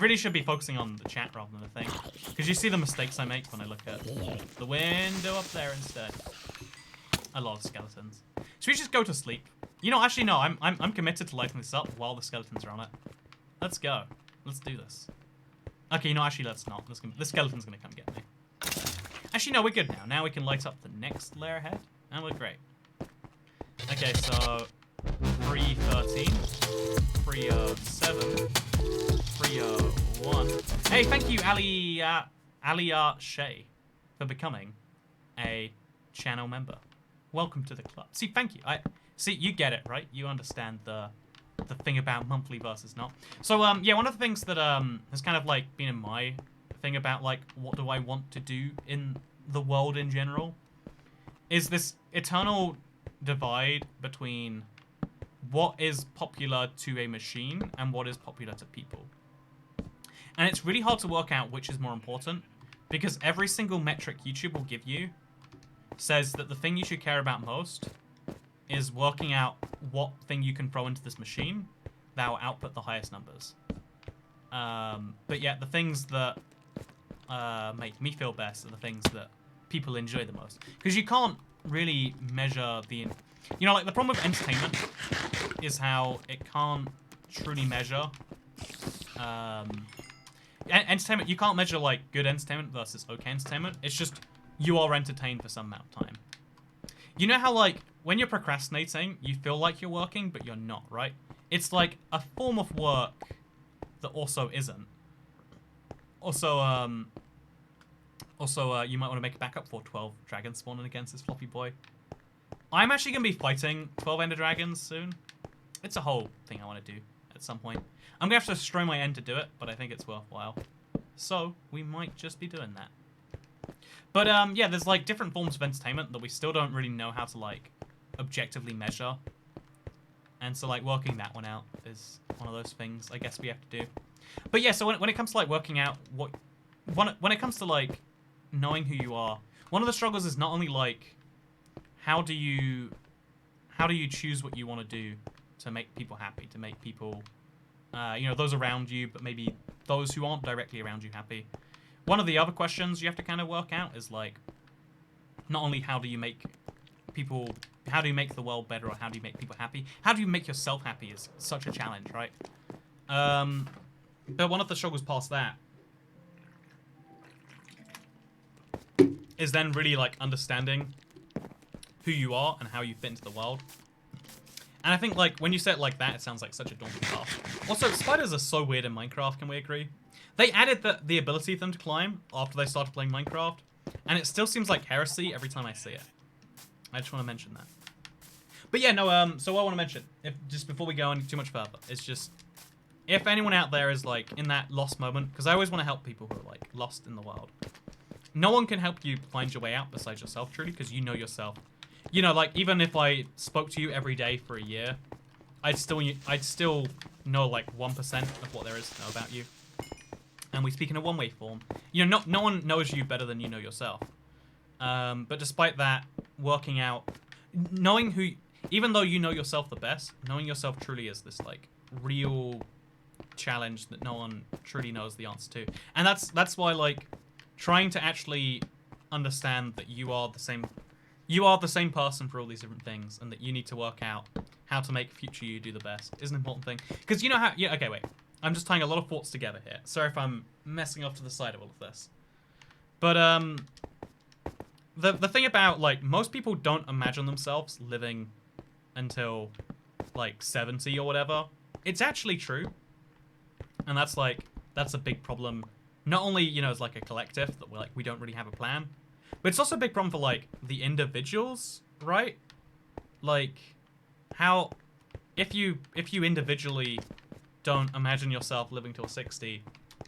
really should be focusing on the chat rather than the thing, because you see the mistakes I make when I look at the window up there instead. A lot of skeletons. Should we just go to sleep? You know, actually, no. I'm committed to lighting this up while the skeletons are on it. Let's go. Let's do this. Okay, no, actually, let's not. The skeleton's gonna come get me. Actually, no, we're good now. Now we can light up the next layer ahead, and we're great. Okay, so 313, 307, 301. Hey, thank you, Aliyah Shay, for becoming a channel member. Welcome to the club. See, thank you. See, you get it, right? You understand the thing about monthly versus not. So, yeah, one of the things that has kind of like been in my thing about like what do I want to do in the world in general is this eternal divide between what is popular to a machine and what is popular to people. And it's really hard to work out which is more important, because every single metric YouTube will give you says that the thing you should care about most is working out what thing you can throw into this machine that will output the highest numbers. But yet the things that make me feel best are the things that people enjoy the most. Because you can't really measure the... You know, like, the problem with entertainment is how it can't truly measure... entertainment, you can't measure, like, good entertainment versus okay entertainment. It's just, you are entertained for some amount of time. You know how, like, when you're procrastinating, you feel like you're working, but you're not, right? It's like a form of work that also isn't. Also, you might want to make a backup for 12 dragons spawning against this floppy boy. I'm actually going to be fighting 12 ender dragons soon. It's a whole thing I want to do at some point. I'm going to have to destroy my end to do it, but I think it's worthwhile. So, we might just be doing that. But, yeah, there's, like, different forms of entertainment that we still don't really know how to, like, objectively measure. And so, like, working that one out is one of those things I guess we have to do. But, yeah, so when it comes to, like, working out what... When it comes to, like, knowing who you are, one of the struggles is not only, like, how do you choose what you want to do to make people happy, to make people, you know, those around you, but maybe those who aren't directly around you happy. One of the other questions you have to kind of work out is, like, not only how do you make the world better, or how do you make people happy, how do you make yourself happy is such a challenge, right? But one of the struggles past that is then really, like, understanding who you are and how you fit into the world. And I think, like, when you say it like that, it sounds like such a daunting task. Also, spiders are so weird in Minecraft, can we agree? They added the ability for them to climb after they started playing Minecraft, and it still seems like heresy every time I see it. I just want to mention that. But yeah, no, so what I want to mention, just before we go on too much further, is just, if anyone out there is, like, in that lost moment, because I always want to help people who are, like, lost in the world. No one can help you find your way out besides yourself, truly, because you know yourself. You know, like, even if I spoke to you every day for a year, I'd still know, like, 1% of what there is to know about you. And we speak in a one-way form. You know, no one knows you better than you know yourself. But despite that, working out, knowing who, even though you know yourself the best, knowing yourself truly is this, like, real challenge that no one truly knows the answer to. And that's why, like, trying to actually understand that you are the same person for all these different things, and that you need to work out how to make future you do the best is an important thing. Because you know how... Yeah, okay, wait. I'm just tying a lot of thoughts together here. Sorry if I'm messing off to the side of all of this. But, the thing about, like, most people don't imagine themselves living until, like, 70 or whatever. It's actually true. And that's a big problem. Not only, you know, as, like, a collective, that we don't really have a plan. But it's also a big problem for, like, the individuals, right? Like, how... If you individually don't imagine yourself living till 60,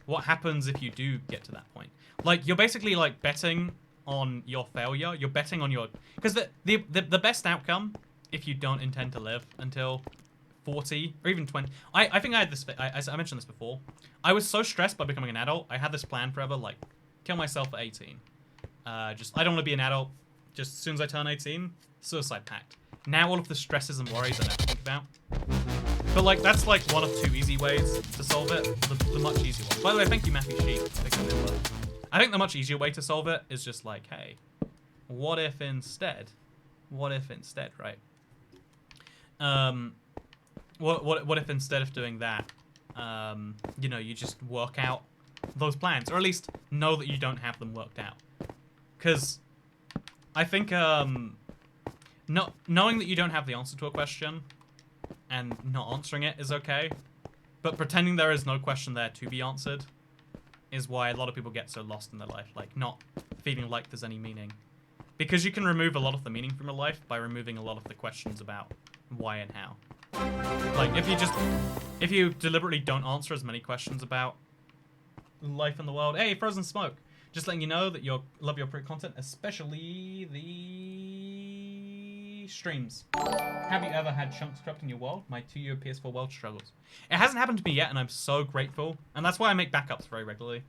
what happens if you do get to that point? Like, you're basically, like, betting on your failure. You're betting on your... Because the best outcome, if you don't intend to live until 40 or even 20... I think I had this... I mentioned this before. I was so stressed by becoming an adult. I had this plan forever, like, kill myself at 18. I don't want to be an adult. Just as soon as I turn 18, suicide pact. Now all of the stresses and worries I never think about. But, like, that's, like, one of two easy ways to solve it. The much easier one. By the way, thank you, Matthew Sheep, for picking it up. I think the much easier way to solve it is just like, hey, what if instead, right? What if instead of doing that, you know, you just work out those plans, or at least know that you don't have them worked out? Because I think knowing that you don't have the answer to a question and not answering it is okay, but pretending there is no question there to be answered is why a lot of people get so lost in their life, like not feeling like there's any meaning. Because you can remove a lot of the meaning from your life by removing a lot of the questions about why and how. Like, if you deliberately don't answer as many questions about life in the world. Hey, Frozen Smoke! Just letting you know that you love your content, especially the streams. Have you ever had chunks dropped in your world? My 2-year PS4 world struggles. It hasn't happened to me yet, and I'm so grateful. And that's why I make backups very regularly.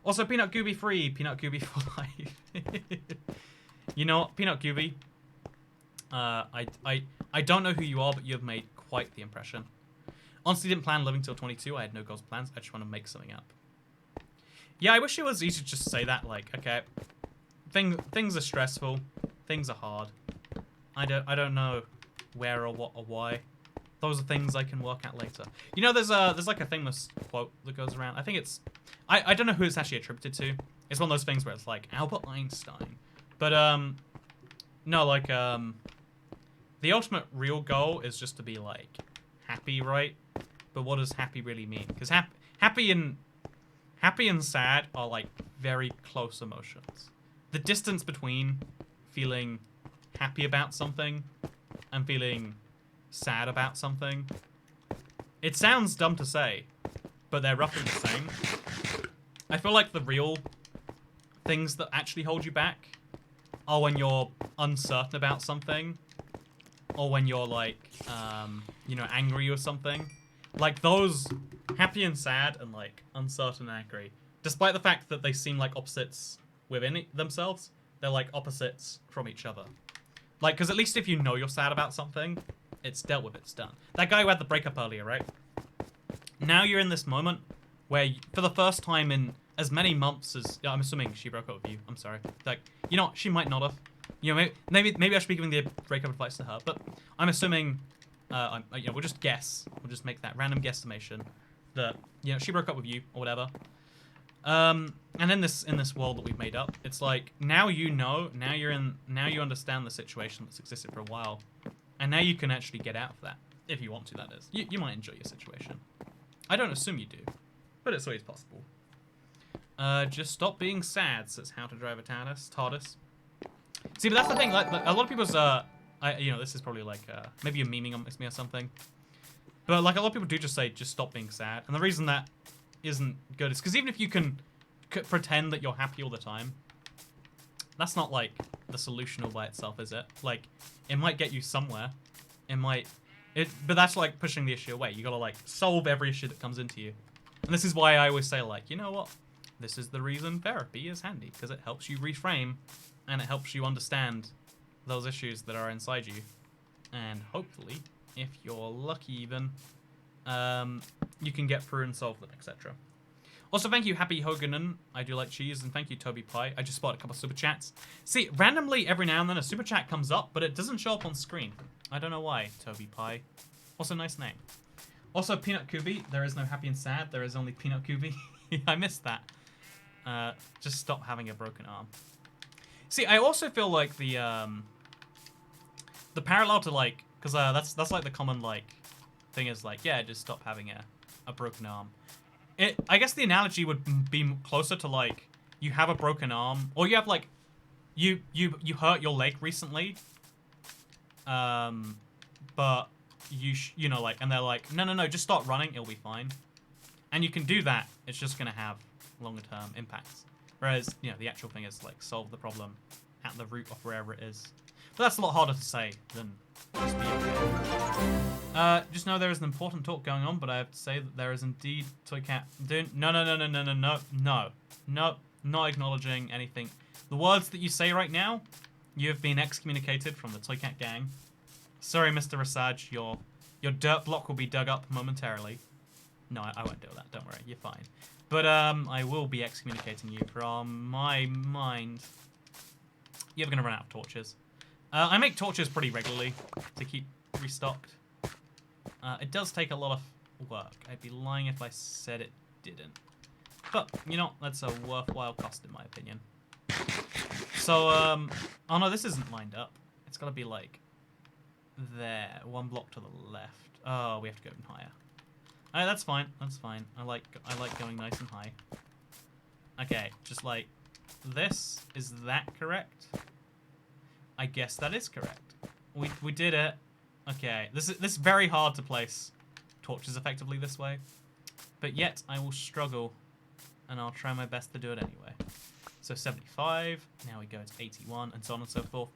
Also, Peanut Gooby free. Peanut Gooby for life. You know what, Peanut Gooby? I don't know who you are, but you have made quite the impression. Honestly, didn't plan living till 22. I had no goals plans. I just want to make something up. Yeah, I wish it was easy to just say that, like, okay, things are stressful, things are hard. I don't know where or what or why. Those are things I can work out later. You know, there's like a famous quote that goes around. I think it's, I don't know who it's actually attributed to. It's one of those things where it's like Albert Einstein, but no, like the ultimate real goal is just to be like happy, right? But what does happy really mean? Because happy and sad are like very close emotions. The distance between feeling happy about something and feeling sad about something, it sounds dumb to say, but they're roughly the same. I feel like the real things that actually hold you back are when you're uncertain about something, or when you're like, you know, angry or something. Like those happy and sad and like uncertain and angry, despite the fact that they seem like opposites within themselves, they're like opposites from each other. Like, because at least if you know you're sad about something, it's dealt with, it's done. That guy who had the breakup earlier, right? Now you're in this moment where, for the first time in as many months as... I'm assuming she broke up with you. I'm sorry. Like, you know, she might not have. You know, maybe I should be giving the breakup advice to her, but I'm assuming... you know, we'll just guess. We'll just make that random guesstimation that, you know, she broke up with you or whatever. And in this world that we've made up, it's like now you know, now you understand the situation that's existed for a while, and now you can actually get out of that if you want to. That is, you might enjoy your situation. I don't assume you do, but it's always possible. Just stop being sad, says How to Drive a TARDIS. See, but that's the thing. Like a lot of people's, you know, this is probably like maybe you're memeing on me or something, but like a lot of people do just say, just stop being sad, and the reason that isn't good is because even if you can pretend that you're happy all the time, that's not like the solution all by itself, is it? Like, it might get you somewhere. But that's like pushing the issue away. You gotta like solve every issue that comes into you. And this is why I always say, like, you know what? This is the reason therapy is handy, because it helps you reframe and it helps you understand those issues that are inside you. And hopefully, if you're lucky even, you can get through and solve them, etc. Also, thank you, Happy Hoganen. I do like cheese, and thank you, Toby Pie. I just spotted a couple of super chats. See, randomly every now and then a super chat comes up, but it doesn't show up on screen. I don't know why, Toby Pie. Also, nice name. Also, Peanut Kubi. There is no happy and sad. There is only Peanut Kubi. I missed that. Just stop having a broken arm. See, I also feel like the parallel to like, because that's like the common like thing is like, yeah, just stop having a broken arm. I guess the analogy would be closer to like you have a broken arm, or you have like you hurt your leg recently, but you know, like, and they're like, no, just start running, it'll be fine, and you can do that. It's just gonna have longer term impacts. Whereas, you know, the actual thing is, like, solve the problem at the root of wherever it is. But that's a lot harder to say than just be okay. Just know there is an important talk going on, but I have to say that there is indeed Toy Cat. No, not acknowledging anything. The words that you say right now, you have been excommunicated from the Toy Cat gang. Sorry, Mr. Rasaj, your dirt block will be dug up momentarily. No, I won't do that. Don't worry, you're fine. But I will be excommunicating you from my mind. You're gonna run out of torches. I make torches pretty regularly to keep restocked. It does take a lot of work. I'd be lying if I said it didn't. But, you know, that's a worthwhile cost in my opinion. So, oh no, this isn't lined up. It's gotta be like there, one block to the left. Oh, we have to go even higher. Alright, that's fine. That's fine. I like going nice and high. Okay, just like this. Is that correct? I guess that is correct. We did it. Okay, this is very hard to place torches effectively this way, but yet I will struggle, and I'll try my best to do it anyway. So 75. Now we go to 81, and so on and so forth.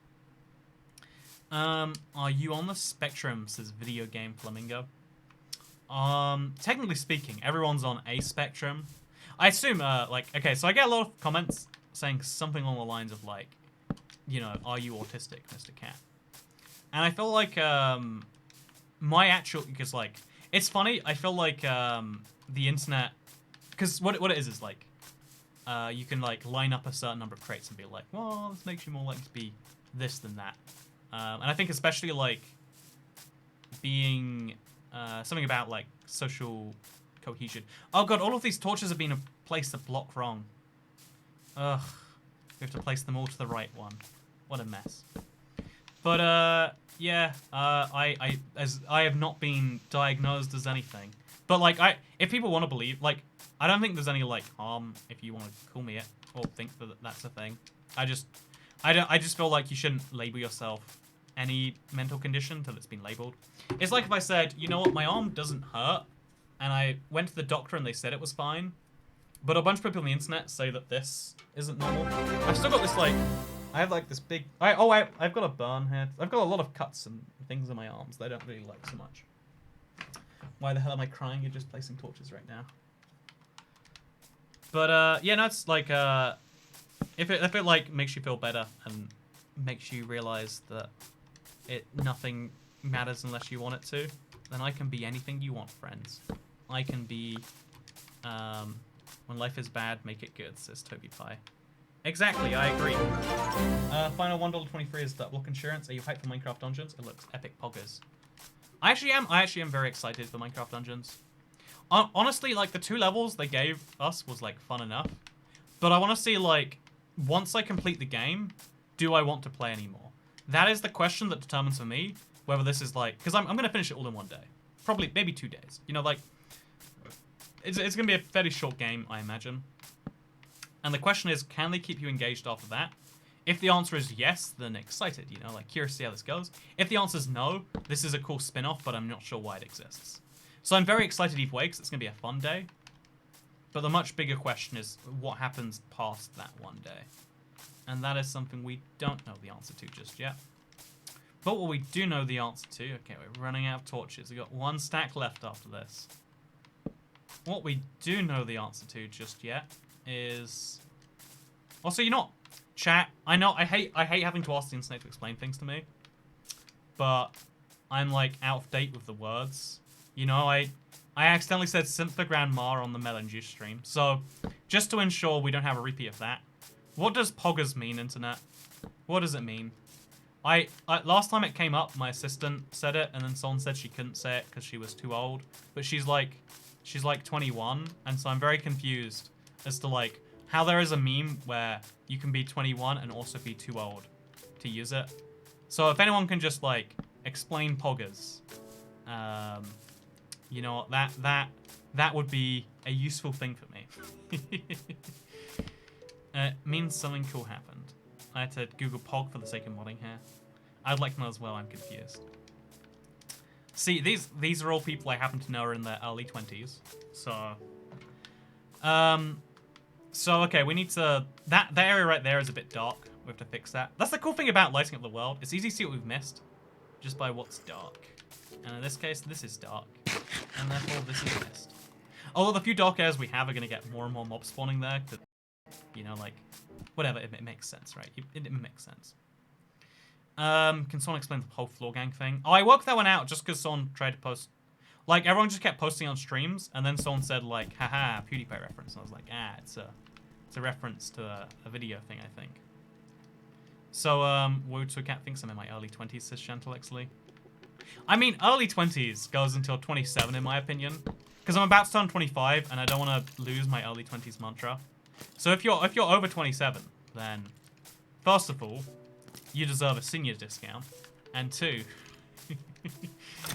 Are you on the spectrum? Says Video Game Flamingo. Technically speaking, everyone's on a spectrum. I assume, like, okay, so I get a lot of comments saying something along the lines of, like, you know, are you autistic, Mr. Cat? And I feel like, my actual, because, like, it's funny, I feel like, the internet, because what it is like, you can, like, line up a certain number of traits and be like, well, this makes you more likely to be this than that. And I think especially, like, being, something about, like, social cohesion. Oh god, all of these torches have been placed a block wrong. Ugh. We have to place them all to the right one. What a mess. But, yeah, I have not been diagnosed as anything. But, like, if people want to believe, like, I don't think there's any, like, harm if you want to call me it or think that that's a thing. I just feel like you shouldn't label yourself any mental condition until it's been labeled. It's like if I said, you know what, my arm doesn't hurt, and I went to the doctor and they said it was fine, but a bunch of people on the internet say that this isn't normal. I've still got this, like, I have, like, this big... I've got a burn here. I've got a lot of cuts and things on my arms that I don't really like so much. Why the hell am I crying? You're just placing torches right now. But, yeah, no, it's, like, if it, like, makes you feel better and makes you realize that nothing matters unless you want it to, then I can be anything you want, friends. I can be, when life is bad, make it good, says Toby Pie. Exactly, I agree. Final $1.23 is that block insurance. Are you hyped for Minecraft Dungeons? It looks epic poggers. I actually am very excited for Minecraft Dungeons. Honestly, like, the 2 levels they gave us was, like, fun enough. But I want to see, like, once I complete the game, do I want to play anymore? That is the question that determines for me whether this is, like... Because I'm going to finish it all in one day. Probably, maybe 2 days. You know, like... It's going to be a fairly short game, I imagine. And the question is, can they keep you engaged after that? If the answer is yes, then excited, you know, like, curious to see how this goes. If the answer is no, this is a cool spin-off, but I'm not sure why it exists. So I'm very excited either way, because it's going to be a fun day. But the much bigger question is, what happens past that one day? And that is something we don't know the answer to just yet. But what we do know the answer to... Okay, we're running out of torches. We've got 1 stack left after this. What we do know the answer to just yet is... Also, you know what? Chat, I know, I hate having to ask the internet to explain things to me. But I'm, like, out of date with the words. You know, I accidentally said Simp the Grandma on the Melon Juice stream. So, just to ensure we don't have a repeat of that, what does poggers mean, internet? What does it mean? Last time it came up, my assistant said it, and then someone said she couldn't say it because she was too old. But she's like 21, and so I'm very confused as to, like, how there is a meme where you can be 21 and also be too old to use it. So if anyone can just, like, explain poggers, you know, that would be a useful thing for me. It means something cool happened. I had to Google Pog for the sake of modding here. I'd like to know as well, I'm confused. See, these are all people I happen to know are in their early 20s. So, So, okay, we need to... That area right there is a bit dark. We have to fix that. That's the cool thing about lighting up the world. It's easy to see what we've missed just by what's dark. And in this case, this is dark. And therefore, this is missed. Although the few dark areas we have are going to get more and more mobs spawning there. You know, like... Whatever, it makes sense, right? It makes sense. Can someone explain the whole floor gang thing? Oh, I worked that one out just because someone tried to post... Like, everyone just kept posting on streams, and then someone said, like, haha, PewDiePie reference. And I was like, it's a reference to a video thing, I think. So, Woo to a Cat thinks I'm in my early 20s, says Chantal Exley. I mean, early 20s goes until 27, in my opinion. Because I'm about to turn 25, and I don't want to lose my early 20s mantra. So if you're over 27, then, first of all, you deserve a senior discount. And two,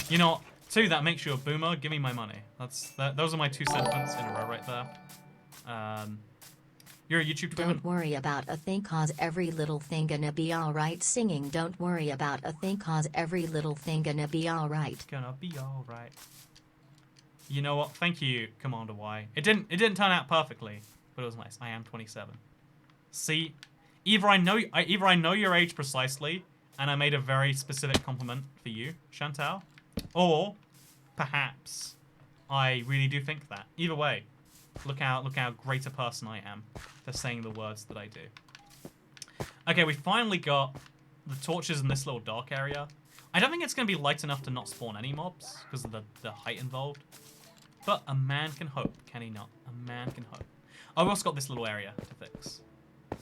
you know, two, that makes you a boomer. Give me my money. Those are my 2 sentiments in a row right there. You're a YouTube twin. Don't worry about a thing cause every little thing gonna be alright. Singing don't worry about a thing cause every little thing gonna be alright. Gonna be alright. You know what? Thank you, Commander Y. It didn't turn out perfectly, but it was nice. I am 27. See, either I know your age precisely, and I made a very specific compliment for you, Chantal, or perhaps I really do think that. Either way, look how great a person I am for saying the words that I do. Okay, we finally got the torches in this little dark area. I don't think it's going to be light enough to not spawn any mobs because of the height involved. But a man can hope, can he not? A man can hope. Oh, we also got this little area to fix.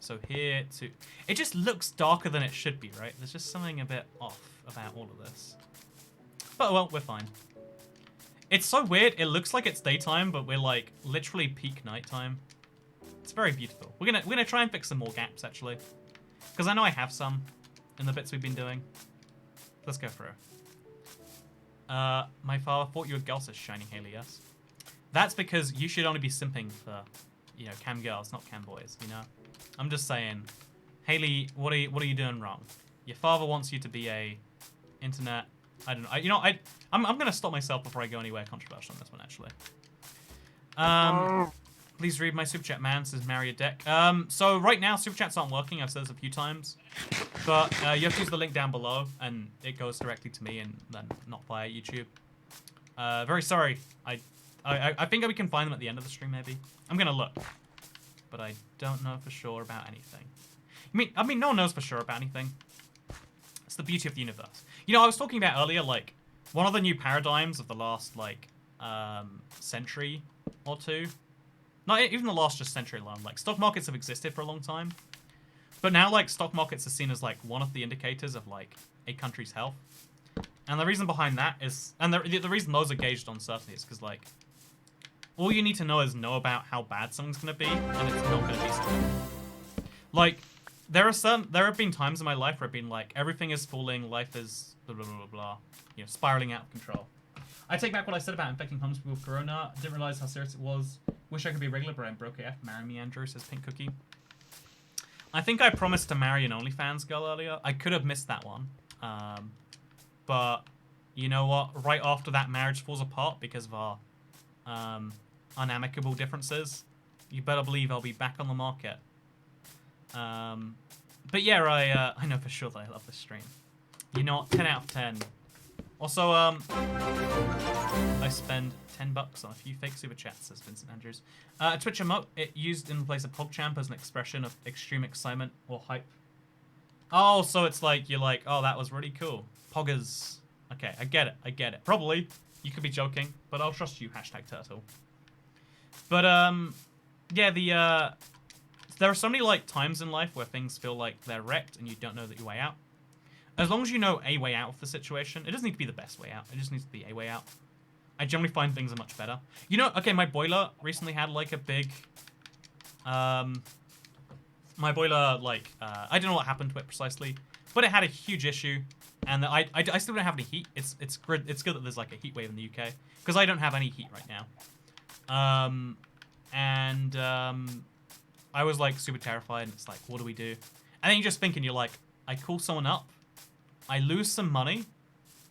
So here too. It just looks darker than it should be, right? There's just something a bit off about all of this. But well, we're fine. It's so weird. It looks like it's daytime, but we're like literally peak nighttime. It's very beautiful. We're gonna try and fix some more gaps actually, because I know I have some in the bits we've been doing. Let's go through. My father thought you were girls, says Shining Haley. Yes, that's because you should only be simping for, you know, cam girls, not cam boys. You know, I'm just saying, Haley, what are you doing wrong? Your father wants you to be a internet. I don't know. I'm gonna stop myself before I go anywhere controversial on this one actually. Please read my super chat, man. Says Marry a Deck. So right now super chats aren't working. I've said this a few times, but you have to use the link down below, and it goes directly to me and then not via YouTube. Very sorry. I think we can find them at the end of the stream maybe. I'm gonna look, but I don't know for sure about anything. I mean, no one knows for sure about anything. It's the beauty of the universe. You know, I was talking about earlier, like, one of the new paradigms of the last, like, century or two. Not even the last just century alone. Like, stock markets have existed for a long time. But now, like, stock markets are seen as, like, one of the indicators of, like, a country's health. And the reason behind that is... And the reason those are gauged on certainty is because, like, all you need to know is about how bad something's going to be, and it's not going to be so. Like... There have been times in my life where I've been like, everything is falling, life is blah, blah, blah, blah, blah, you know, spiraling out of control. I take back what I said about infecting homeless people with corona. Didn't realize how serious it was. Wish I could be regular, but I'm broke AF. Marry me, Andrew, says Pink Cookie. I think I promised to marry an OnlyFans girl earlier. I could have missed that one. But, you know what? Right after that marriage falls apart because of our unamicable differences, you better believe I'll be back on the market. But yeah, I know for sure that I love this stream. You know what? 10 out of 10. Also, I spend $10 on a few fake super chats, says Vincent Andrews. A Twitch emote, it used in place of PogChamp as an expression of extreme excitement or hype. Oh, so it's like, you're like, oh, that was really cool. Poggers. Okay, I get it. Probably. You could be joking, but I'll trust you, #turtle. But, yeah, there are so many, like, times in life where things feel like they're wrecked and you don't know that your way out. As long as you know a way out of the situation, it doesn't need to be the best way out. It just needs to be a way out. I generally find things are much better. You know, okay, my boiler recently had, like, a big... my boiler, like, I don't know what happened to it precisely, but it had a huge issue, and I still don't have any heat. It's good that there's, like, a heat wave in the UK, because I don't have any heat right now. I was, like, super terrified, and it's like, what do we do? And then you just think, and you're like, I call someone up, I lose some money,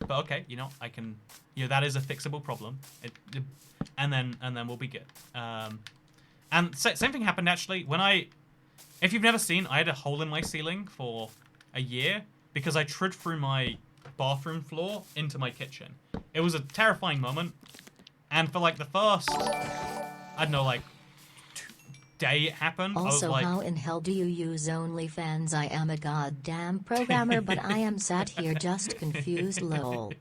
but okay, you know, I can, you know, that is a fixable problem, and then we'll be good. And same thing happened actually when if you've never seen, I had a hole in my ceiling for a year because I trod through my bathroom floor into my kitchen. It was a terrifying moment. And for like the first, I don't know, like day it happened, I was Also, like, how in hell do you use OnlyFans? I am a goddamn programmer, but I am sat here just confused, lol.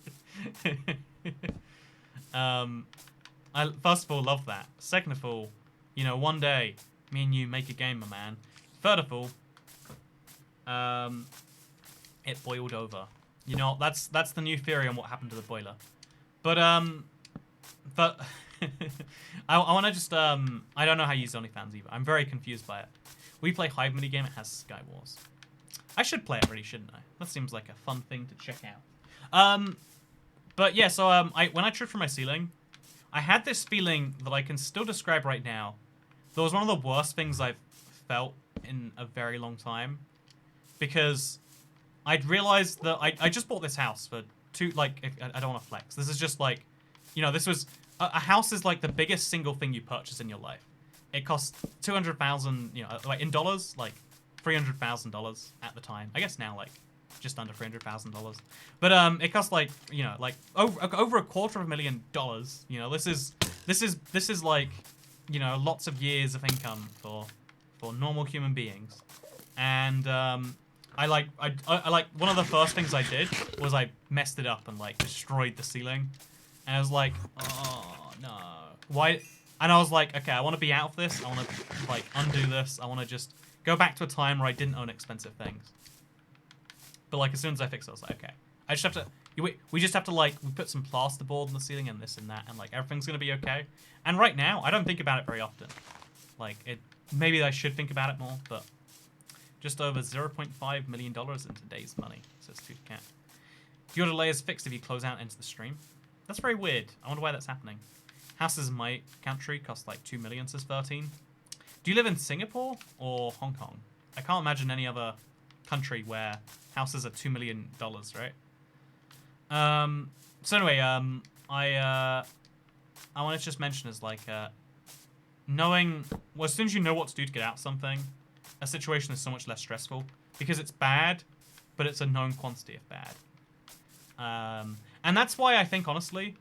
I first of all love that. Second of all, you know, one day me and you make a game, my man. Third of all, it boiled over. You know, that's the new theory on what happened to the boiler. But I want to just I don't know how you use OnlyFans either. I'm very confused by it. We play Hive minigame. It has Sky Wars. I should play it, really, shouldn't I? That seems like a fun thing to check out. But yeah, so when I tripped from my ceiling, I had this feeling that I can still describe right now. That was one of the worst things I've felt in a very long time, because I'd realized that I just bought this house for I don't want to flex. This is just like, you know, this was a house is like the biggest single thing you purchase in your life. It cost $200,000, you know, like in dollars, like $300,000 at the time. I guess now like just under $300,000. But it cost like, you know, like over $250,000. You know, this is like, you know, lots of years of income for normal human beings. And I like one of the first things I did was I messed it up and like destroyed the ceiling. And I was like, oh no, why? And I was like, okay, I want to be out of this. I want to like undo this. I want to just go back to a time where I didn't own expensive things. But like as soon as I fix it, I was like, okay, I just have to. We just have to like we put some plasterboard on the ceiling and this and that, and like everything's gonna be okay. And right now, I don't think about it very often. Like maybe I should think about it more, but just over $0.5 million in today's money, says Tooth Cat. Your delay is fixed if you close out into the stream. That's very weird. I wonder why that's happening. Houses in my country cost like 2 million, says 13. Do you live in Singapore or Hong Kong? I can't imagine any other country where houses are $2 million, right? So anyway, I want to just mention is like, knowing, well, as soon as you know what to do to get out something, a situation is so much less stressful because it's bad, but it's a known quantity of bad. And that's why I think, honestly,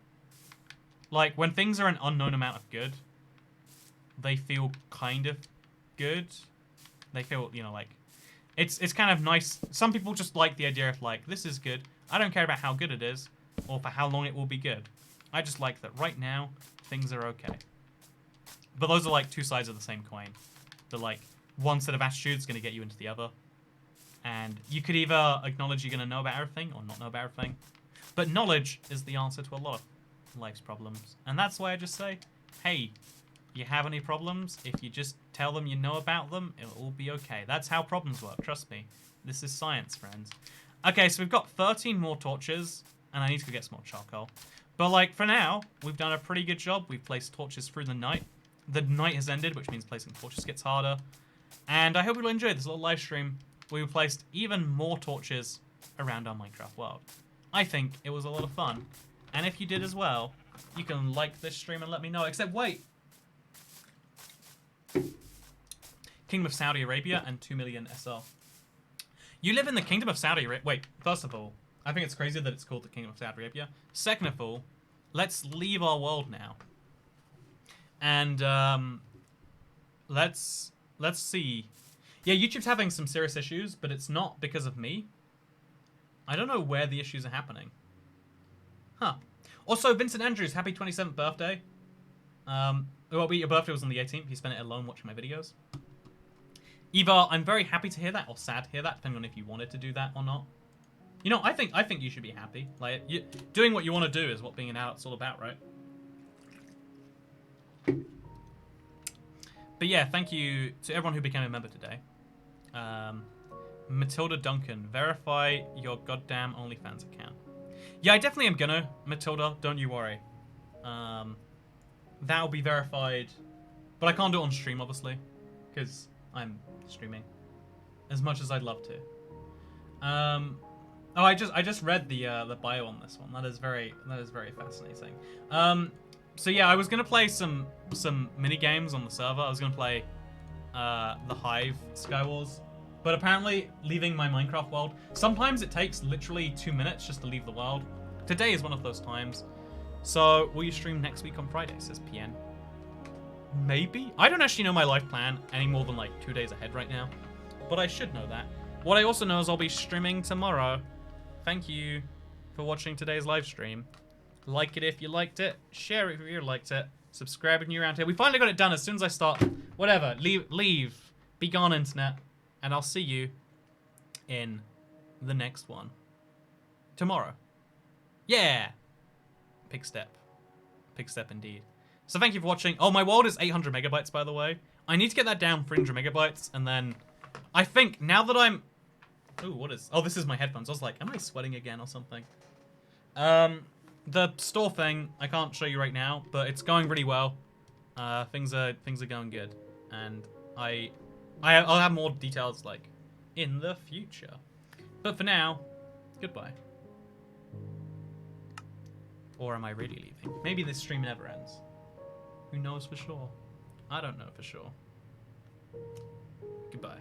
like, when things are an unknown amount of good, they feel kind of good. They feel, you know, like, it's kind of nice. Some people just like the idea of, like, this is good. I don't care about how good it is or for how long it will be good. I just like that right now, things are okay. But those are, like, two sides of the same coin. They're, like, one set of attitudes is going to get you into the other. And you could either acknowledge you're going to know about everything or not know about everything. But knowledge is the answer to a lot of life's problems. And that's why I just say, hey, you have any problems? If you just tell them you know about them, it'll all be okay. That's how problems work, trust me. This is science, friends. Okay, so we've got 13 more torches, and I need to go get some more charcoal. But, like, for now, we've done a pretty good job. We've placed torches through the night. The night has ended, which means placing torches gets harder. And I hope you'll enjoy this little live stream where we placed even more torches around our Minecraft world. I think it was a lot of fun. And if you did as well, you can like this stream and let me know. Except, wait. Kingdom of Saudi Arabia and 2 million SR. You live in the Kingdom of Saudi Arabia. Wait, first of all, I think it's crazy that it's called the Kingdom of Saudi Arabia. Second of all, let's leave our world now. And let's see. Yeah, YouTube's having some serious issues, but it's not because of me. I don't know where the issues are happening. Huh. Also, Vincent Andrews, happy 27th birthday. Well, your birthday was on the 18th. You spent it alone watching my videos. Eva, I'm very happy to hear that, or sad to hear that, depending on if you wanted to do that or not. You know, I think you should be happy. Like, doing what you want to do is what being an adult's all about, right? But yeah, thank you to everyone who became a member today. Matilda Duncan, verify your goddamn OnlyFans account. Yeah, I definitely am gonna, Matilda, don't you worry. That'll be verified, but I can't do it on stream, obviously, because I'm streaming as much as I'd love to. Oh, I just read the bio on this one. That is very fascinating. So yeah, I was gonna play some mini games on the server. I was gonna play the Hive Skywars, but apparently leaving my Minecraft world, sometimes it takes literally 2 minutes just to leave the world. Today is one of those times. So will you stream next week on Friday? Says PN. Maybe? I don't actually know my life plan any more than like 2 days ahead right now, but I should know that. What I also know is I'll be streaming tomorrow. Thank you for watching today's live stream. Like it if you liked it. Share it if you liked it. Subscribe if you're around here. We finally got it done as soon as I start. Whatever. Leave. Be gone, internet. And I'll see you in the next one. Tomorrow. Yeah. Big step. Big step indeed. So thank you for watching. Oh, my world is 800 megabytes, by the way. I need to get that down 300 megabytes. And then I think now that I'm... Ooh, what is... Oh, this is my headphones. I was like, am I sweating again or something? The store thing, I can't show you right now, but it's going really well. Things are going good. And I'll have more details, like, in the future. But for now, goodbye. Or am I really leaving? Maybe this stream never ends. Who knows for sure? I don't know for sure. Goodbye.